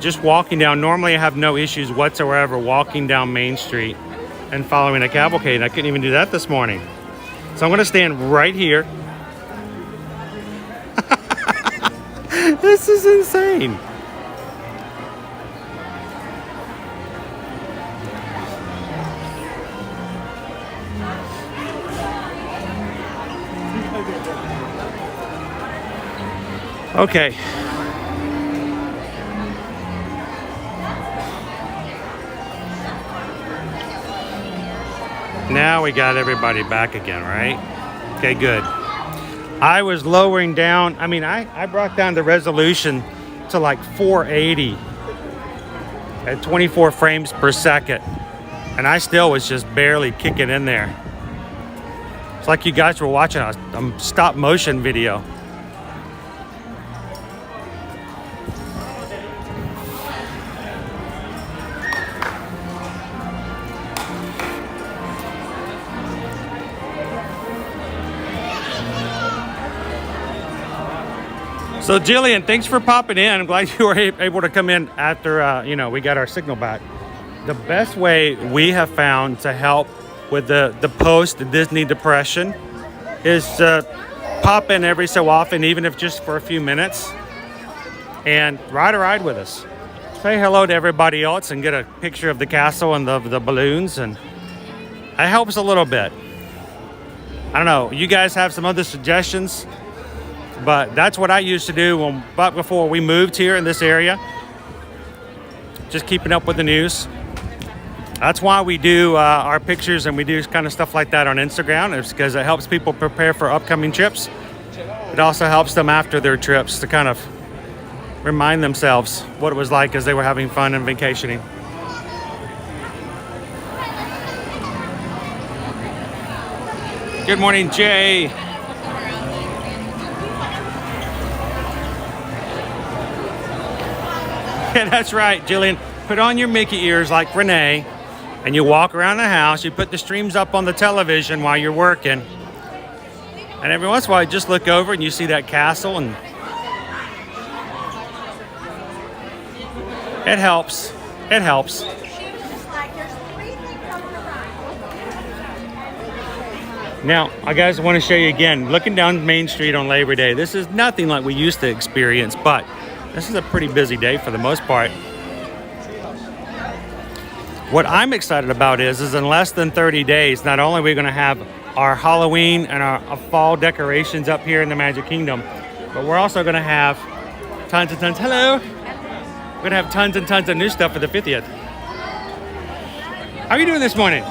[SPEAKER 1] just walking down. Normally I have no issues whatsoever walking down Main Street and following a cavalcade. I couldn't even do that this morning. So I'm going to stand right here. This is insane. Okay. Now we got everybody back again, right? Okay, good. I was lowering down. I mean, I brought down the resolution to like 480 at 24 frames per second. And I still was just barely kicking in there. It's like you guys were watching a stop motion video. So Jillian, thanks for popping in. I'm glad you were able to come in after, we got our signal back. The best way we have found to help with the post-Disney depression is to pop in every so often, even if just for a few minutes, and ride a ride with us. Say hello to everybody else and get a picture of the castle and the balloons, and it helps a little bit. I don't know, you guys have some other suggestions? But that's what I used to do before we moved here in this area. just keeping up with the news. That's why we do our pictures and we do kind of stuff like that on Instagram. It's because it helps people prepare for upcoming trips. It also helps them after their trips to kind of remind themselves what it was like as they were having fun and vacationing. Good morning, Jay. Yeah, that's right, Jillian. Put on your Mickey ears like Renee, and you walk around the house. You put the streams up on the television while you're working. And every once in a while, you just look over and you see that castle, and it helps. It helps. Now, I guys want to show you again, looking down Main Street on Labor Day. This is nothing like we used to experience, but this is a pretty busy day for the most part. What I'm excited about is in less than 30 days, not only are we going to have our Halloween and our fall decorations up here in the Magic Kingdom, but we're also going to have tons and tons. Hello. We're going to have tons and tons of new stuff for the 50th. How are you doing this morning?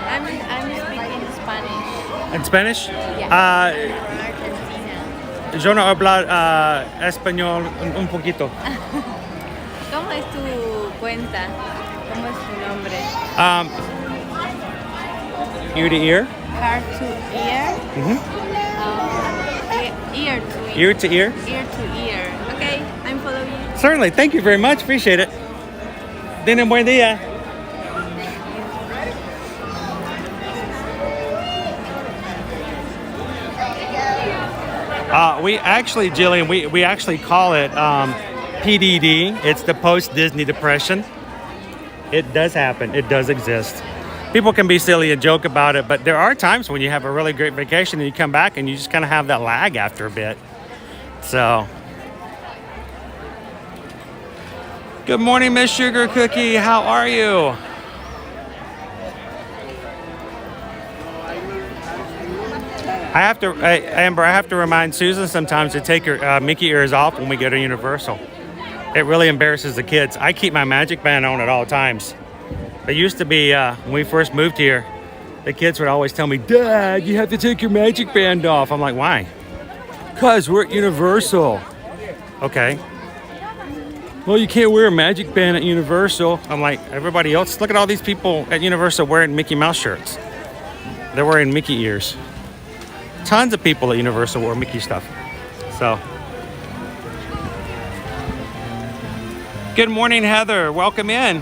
[SPEAKER 8] I'm speaking Spanish.
[SPEAKER 1] In Spanish?
[SPEAKER 8] Yeah.
[SPEAKER 1] Yo no hablo español un poquito.
[SPEAKER 8] ¿Cómo es tu cuenta? ¿Cómo es tu nombre?
[SPEAKER 1] Ear to ear?
[SPEAKER 8] Heart to ear? Ear to ear.
[SPEAKER 1] Ear to ear?
[SPEAKER 8] Ear to ear. Okay, I'm following you.
[SPEAKER 1] Certainly. Thank you very much. Appreciate it. Tienen buen día. We actually, Jillian, we actually call it PDD. It's the post-Disney depression. It does happen. It does exist. People can be silly and joke about it, but there are times when you have a really great vacation and you come back and you just kind of have that lag after a bit. So, good morning, Miss Sugar Cookie. How are you? Amber, I have to remind Susan sometimes to take her Mickey ears off when we go to Universal. It really embarrasses the kids. I keep my magic band on at all times. It used to be, when we first moved here, the kids would always tell me, Dad, you have to take your magic band off. I'm like, why? Because we're at Universal. Okay. Well, you can't wear a magic band at Universal. I'm like, everybody else, look at all these people at Universal wearing Mickey Mouse shirts. They're wearing Mickey ears. Tons of people at Universal wear Mickey stuff. So. Good morning, Heather. Welcome in.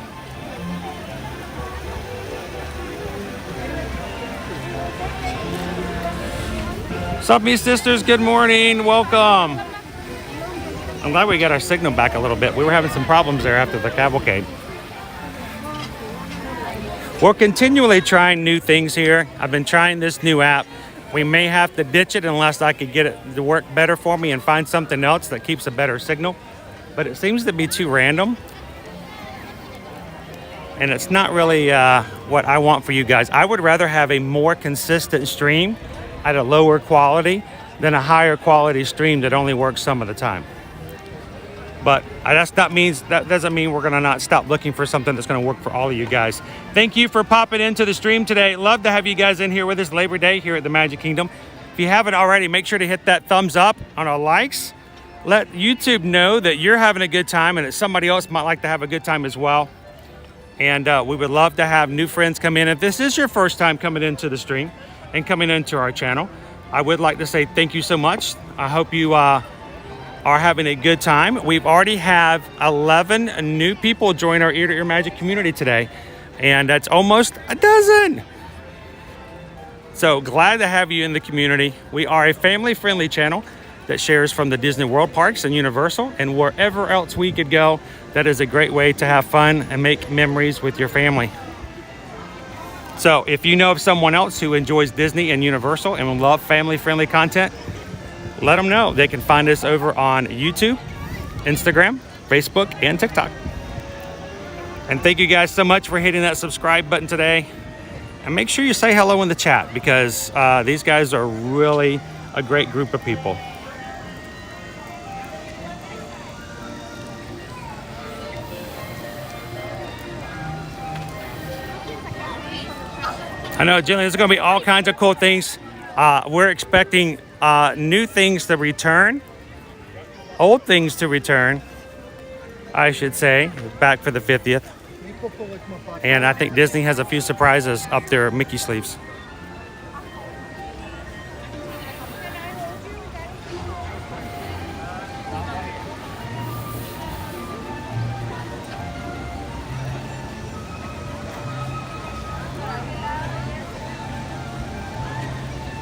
[SPEAKER 1] What's up, me sisters? Good morning. Welcome. I'm glad we got our signal back a little bit. We were having some problems there after the cavalcade. We're continually trying new things here. I've been trying this new app. We may have to ditch it unless I could get it to work better for me and find something else that keeps a better signal. But it seems to be too random. And it's not really what I want for you guys. I would rather have a more consistent stream at a lower quality than a higher quality stream that only works some of the time. But that doesn't mean we're gonna not stop looking for something that's gonna work for all of you guys. Thank you for popping into the stream today. Love to have you guys in here with us Labor Day here at the Magic Kingdom. If you haven't already, make sure to hit that thumbs up on our likes. Let YouTube know that you're having a good time and that somebody else might like to have a good time as well. And we would love to have new friends come in. If this is your first time coming into the stream and coming into our channel, I would like to say thank you so much. I hope you are having a good time. We've already have 11 new people join our Ear to Ear Magic community today, and that's almost a dozen. So glad to have you in the community. We are a family-friendly channel that shares from the Disney World parks and Universal and wherever else we could go. That is a great way to have fun and make memories with your family. So if you know of someone else who enjoys Disney and Universal and will love family-friendly content, let them know. They can find us over on YouTube, Instagram, Facebook, and TikTok. And thank you guys so much for hitting that subscribe button today. And make sure you say hello in the chat because these guys are really a great group of people. I know, Jillian, there's going to be all kinds of cool things. We're expecting new things to return, old things to return, I should say, back for the 50th. And I think Disney has a few surprises up their Mickey sleeves.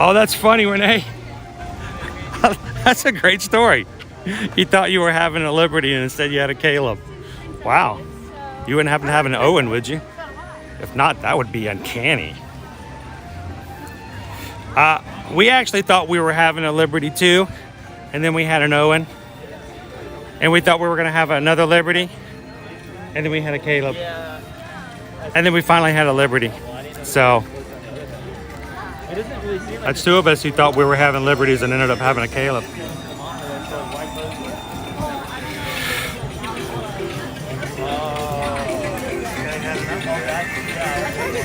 [SPEAKER 1] Oh, that's funny, Renee. That's a great story. You thought you were having a Liberty and instead you had a Caleb. Wow. You wouldn't happen to have an Owen, would you? If not, that would be uncanny. We actually thought we were having a Liberty too, and then we had an Owen. And we thought we were going to have another Liberty, and then we had a Caleb. And then we finally had a Liberty. So that's two of us who thought we were having Liberties and ended up having a Caleb.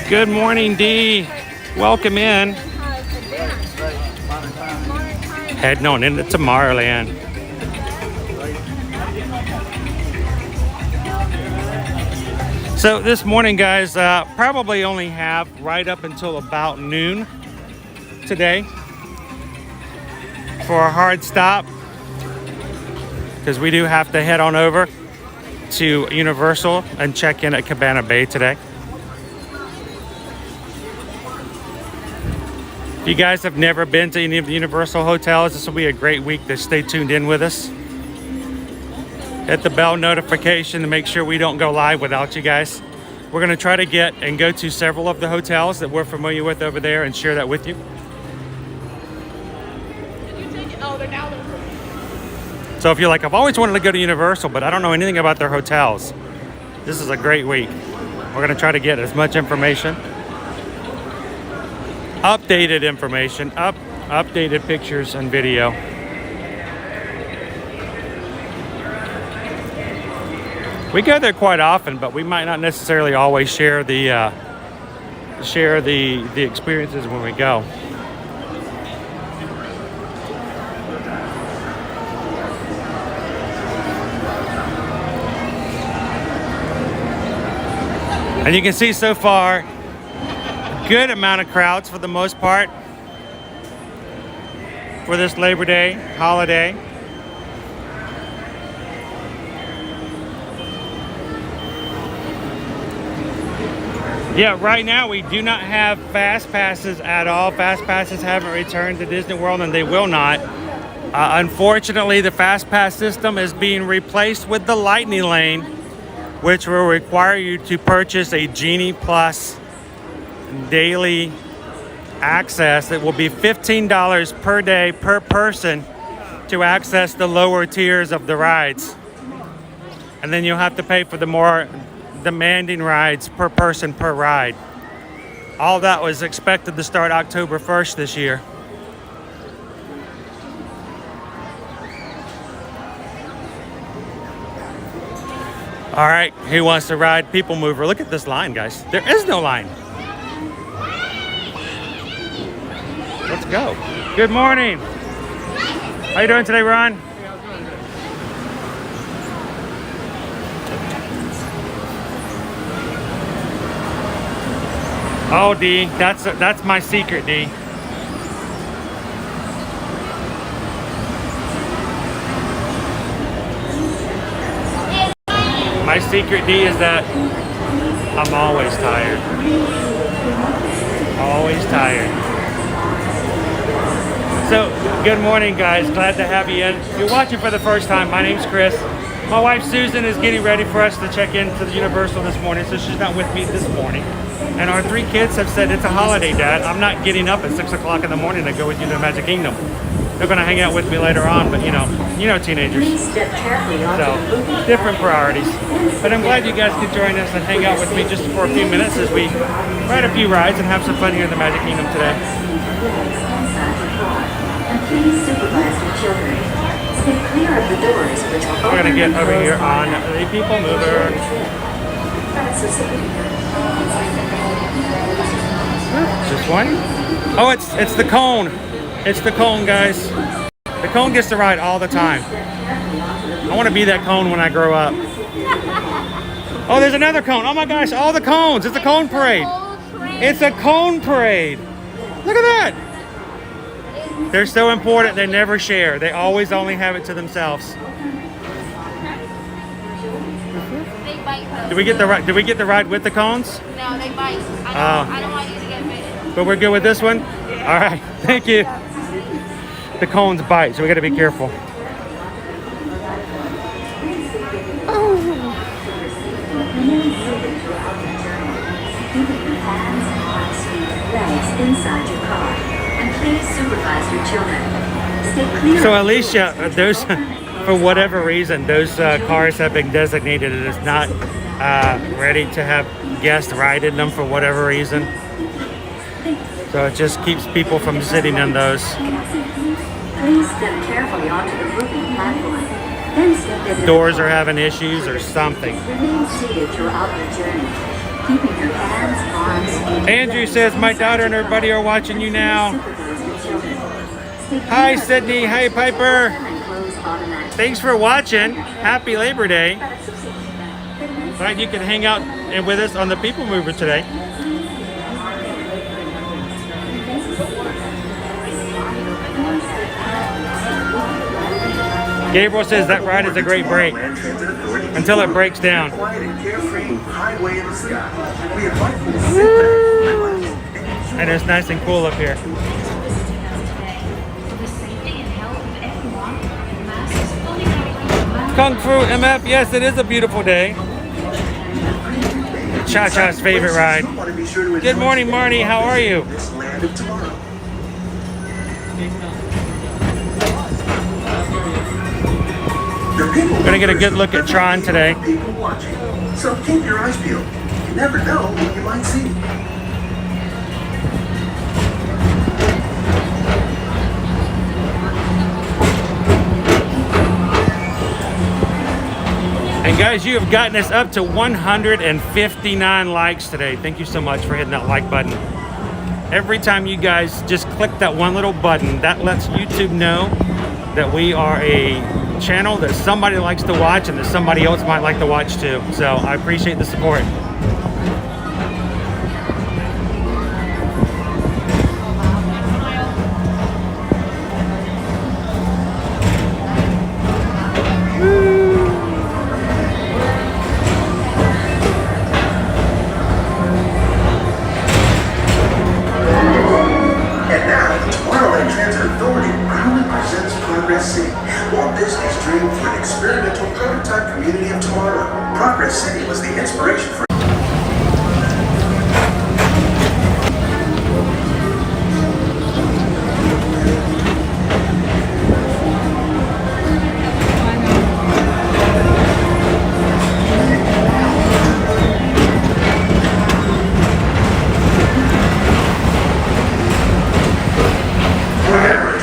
[SPEAKER 1] Good morning, Dee. Welcome in. Heading on into Tomorrowland. So this morning, guys, probably only have right up until about noon today for a hard stop, because we do have to head on over to Universal and check in at Cabana Bay today. If you guys have never been to any of the Universal hotels, this will be a great week to stay tuned in with us. Hit the bell notification to make sure we don't go live without you guys. We're going to try to get and go to several of the hotels that we're familiar with over there and share that with you. So if you're like, I've always wanted to go to Universal, but I don't know anything about their hotels, this is a great week. We're going to try to get as much information, updated information, updated pictures and video. We go there quite often, but we might not necessarily always share the experiences when we go. And you can see so far, good amount of crowds for the most part for this Labor Day holiday. Yeah, right now we do not have fast passes at all. Fast passes haven't returned to Disney World, and they will not. Unfortunately, the fast pass system is being replaced with the Lightning Lane, which will require you to purchase a Genie Plus daily access. It will be $15 per day per person to access the lower tiers of the rides. And then you'll have to pay for the more demanding rides per person per ride. All that was expected to start October 1st this year. All right, who wants to ride People Mover? Look at this line, guys. There is no line. Let's go. Good morning. How you doing today, Ron? Oh, D, that's my secret, D. My secret, D, is that I'm always tired. Always tired. So, good morning, guys. Glad to have you in. If you're watching for the first time, my name's Chris. My wife, Susan, is getting ready for us to check into the Universal this morning, so she's not with me this morning. And our three kids have said, it's a holiday, Dad. I'm not getting up at 6 o'clock in the morning to go with you to Magic Kingdom. They're going to hang out with me later on, but you know teenagers. So, different priorities. But I'm glad you guys could join us and hang out with me just for a few minutes as we ride a few rides and have some fun here in the Magic Kingdom today. We're going to get over here on the People Mover. This one? Oh, it's the cone. It's the cone, guys. The cone gets to ride all the time. I want to be that cone when I grow up. Oh, there's another cone. Oh my gosh, all the cones. It's a cone parade. It's a cone parade. Look at that. They're so important. They never share. They always only have it to themselves.
[SPEAKER 8] They bite though.
[SPEAKER 1] Did we get the ride with the cones?
[SPEAKER 8] No, they bite. I don't want you to get bitten.
[SPEAKER 1] But we're good with this one? All right, thank you. The cones bite, so we gotta be careful.
[SPEAKER 6] Legs inside your car, and please supervise your children. Stay clear.
[SPEAKER 1] So Alicia, those, for whatever reason, those cars have been designated as not ready to have guests ride in them for whatever reason. So it just keeps people from sitting in those.
[SPEAKER 6] Please step carefully onto the moving platform. Then step into
[SPEAKER 1] Doors are having issues or something.
[SPEAKER 6] Remain seated throughout your journey, keeping your hands, arms, feet.
[SPEAKER 1] Andrew says, my daughter and everybody are watching you now.
[SPEAKER 6] Supervise your children. Stay
[SPEAKER 1] Hi,
[SPEAKER 6] clear.
[SPEAKER 1] Sydney. Hi, Piper.
[SPEAKER 6] And close automatically.
[SPEAKER 1] Thanks for watching. Happy Labor Day. Glad you can hang out with us on the People Mover today. Gabriel says that ride is a great break until it breaks down. And it's nice and cool up here. Kung Fu MF, yes, it is a beautiful day. Cha-Cha's favorite ride. Good morning, Marty. How are you? We're gonna get a good look at Tron today.
[SPEAKER 9] So keep your eyes peeled. You never know what you might see.
[SPEAKER 1] And guys, you have gotten us up to 159 likes today. Thank you so much for hitting that like button. Every time you guys just click that one little button, that lets YouTube know that we are a channel that somebody likes to watch and that somebody else might like to watch too. So I appreciate the support.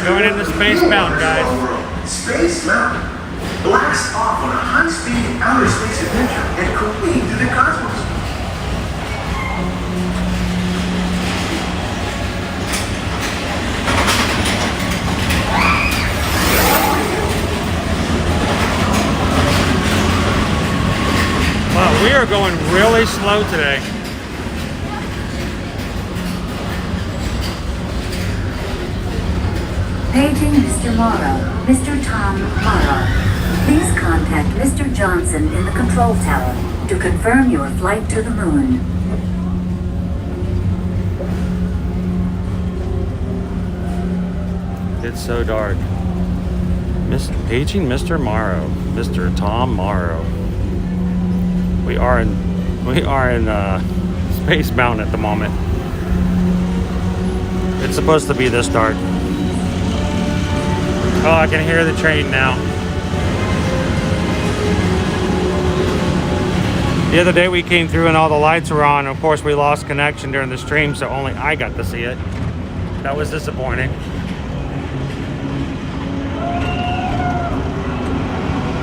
[SPEAKER 1] Going into Space Mountain, guys.
[SPEAKER 9] Space Mountain. Blast off on a high-speed outer space adventure and careen through the cosmos.
[SPEAKER 1] Wow, we are going really slow today.
[SPEAKER 6] Paging Mr. Morrow, Mr. Tom Morrow. Please contact Mr. Johnson in the control tower to confirm your flight to the moon.
[SPEAKER 1] It's so dark. Paging Mr. Morrow, Mr. Tom Morrow. We are in Space Mountain at the moment. It's supposed to be this dark. Oh, I can hear the train now. The other day we came through and all the lights were on. Of course, we lost connection during the stream, so only I got to see it. That was disappointing.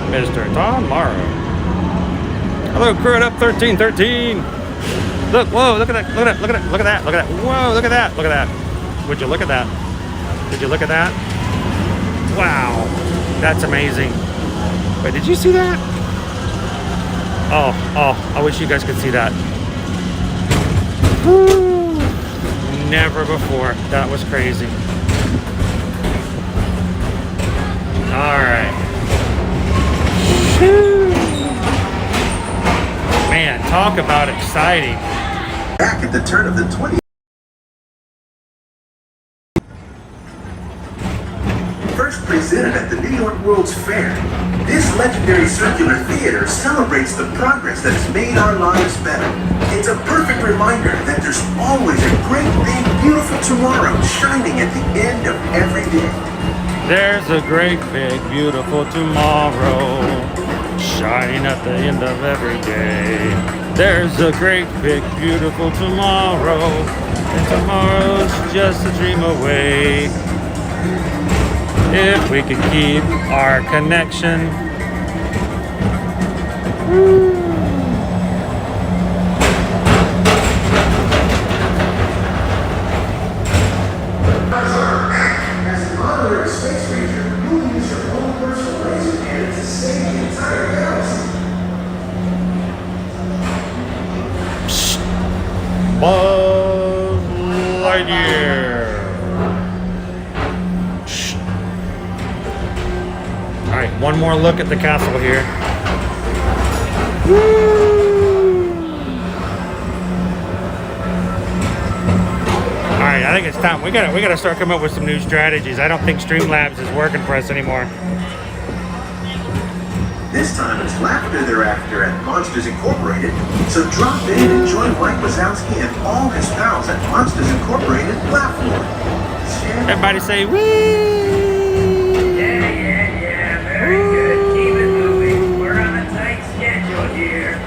[SPEAKER 1] Mr. Tom Morrow. Hello, crew at Up 1313. Look, whoa, look at that, look at that, look at that, look at that, look at that. Whoa, look at that, look at that. Would you look at that? Did you look at that? Wow, that's amazing. Wait, did you see that? Oh, I wish you guys could see that. Woo. Never before. That was crazy. All right. Man, talk about exciting.
[SPEAKER 9] Back at the turn of the 20th. First presented at the New York World's Fair, this legendary circular theater celebrates the progress that has made our lives better. It's a perfect reminder that there's always a great, big, beautiful tomorrow shining at the end of every day.
[SPEAKER 1] There's a great, big, beautiful tomorrow shining at the end of every day. There's a great, big, beautiful tomorrow, and tomorrow's just a dream away. If we could keep our connection. Woo.
[SPEAKER 9] As an honorary space ranger, you'll use your own personal laser cannon to save the entire galaxy.
[SPEAKER 1] Buzz Lightyear. All right, one more look at the castle here. All right, I think it's time. We gotta start coming up with some new strategies. I don't think Streamlabs is working for us anymore.
[SPEAKER 9] This time it's laughter thereafter at Monsters Incorporated, so drop in and join Mike Wazowski and all his pals at Monsters Incorporated Laugh Floor.
[SPEAKER 1] Everybody say wee!
[SPEAKER 2] Yeah, very good. Keep it moving. We're on a tight schedule here.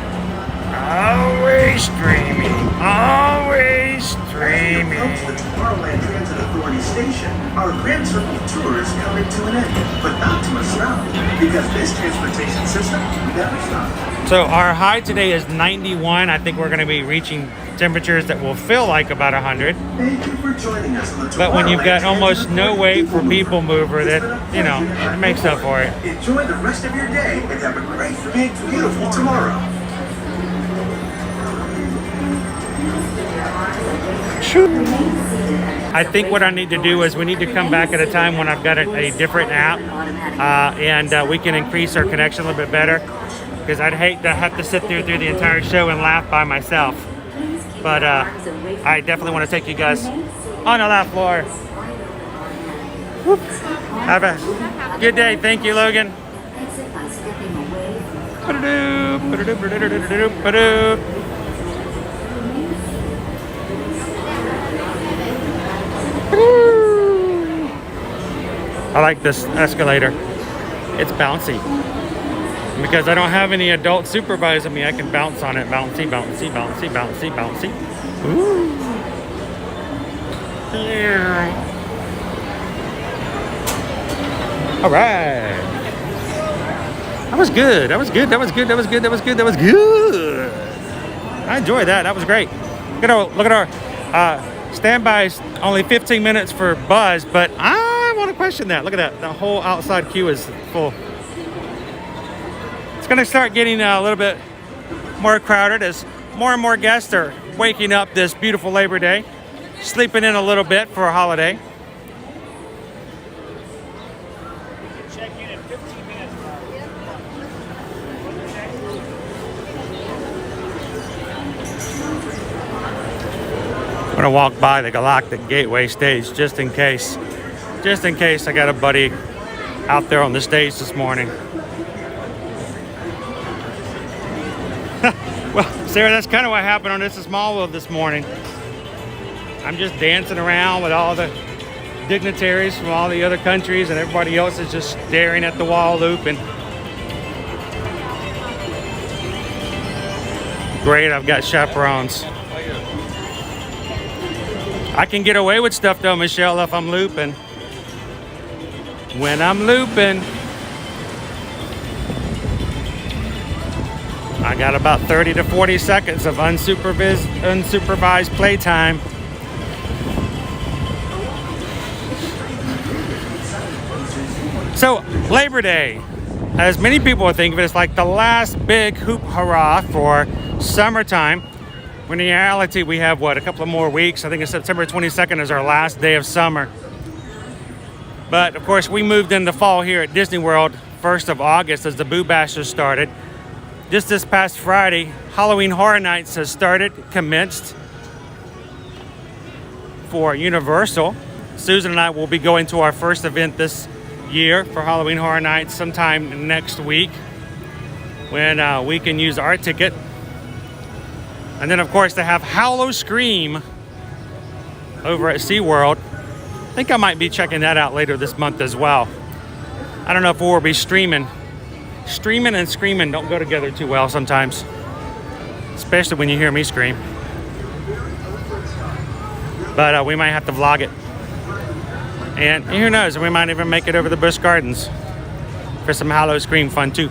[SPEAKER 1] Always streaming, always streaming.
[SPEAKER 9] As we approach the Tomorrowland Transit Authority station, our Grand Circle tour is coming to an end, but not to a stop, because this transportation system never stops.
[SPEAKER 1] So our high today is 91. I think we're going to be reaching temperatures that will feel like about 100.
[SPEAKER 9] Thank you for joining us on the
[SPEAKER 1] But when you've got
[SPEAKER 9] Tomorrowland
[SPEAKER 1] almost
[SPEAKER 9] Transit
[SPEAKER 1] no
[SPEAKER 9] Authority
[SPEAKER 1] weight for people mover, that,
[SPEAKER 9] It's
[SPEAKER 1] you
[SPEAKER 9] been a
[SPEAKER 1] know,
[SPEAKER 9] pleasure.
[SPEAKER 1] it makes up for it.
[SPEAKER 9] Enjoy the rest of your day and have a great, big, beautiful tomorrow.
[SPEAKER 1] I think what I need to do is we need to come back at a time when I've got a different app and we can increase our connection a little bit better, because I'd hate to have to sit through the entire show and laugh by myself. But I definitely want to take you guys on the laugh floor. Whoop. Have a good day. Thank you, Logan. I like this escalator. It's bouncy. Because I don't have any adults supervising me, I can bounce on it. Bouncy, bouncy, bouncy, bouncy, bouncy. Ooh. Yeah. All right. That was good. That was good. That was good. That was good. That was good. That was good. I enjoyed that. That was great. Look at our standby is only 15 minutes for Buzz, but I want to question that. Look at that. The whole outside queue is full. It's going to start getting a little bit more crowded as more and more guests are waking up this beautiful Labor Day, sleeping in a little bit for a holiday.
[SPEAKER 2] Check in 15 minutes.
[SPEAKER 1] I'm going to walk by the Galactic Gateway stage just in case. Just in case I got a buddy out there on the stage this morning. Well, Sarah, that's kind of what happened on This Is Smallville this morning. I'm just dancing around with all the dignitaries from all the other countries, and everybody else is just staring at the wall looping. Great, I've got chaperones. I can get away with stuff though, Michelle, if I'm looping. When I'm looping. I got about 30 to 40 seconds of unsupervised playtime. So, Labor Day, as many people think of it, it's like the last big hoop hurrah for summertime. When in reality, we have, a couple of more weeks. I think it's September 22nd is our last day of summer. But, of course, we moved into fall here at Disney World 1st of August as the Boo Bashers started. Just this past Friday, Halloween Horror Nights has commenced for Universal. Susan and I will be going to our first event this year for Halloween Horror Nights sometime next week when we can use our ticket. And then, of course, they have Hallow Scream over at SeaWorld. I think I might be checking that out later this month as well. I don't know if we'll be streaming. Streaming and screaming don't go together too well sometimes, especially when you hear me scream. But we might have to vlog it. And who knows, we might even make it over the Busch Gardens for some Hallow Scream fun too.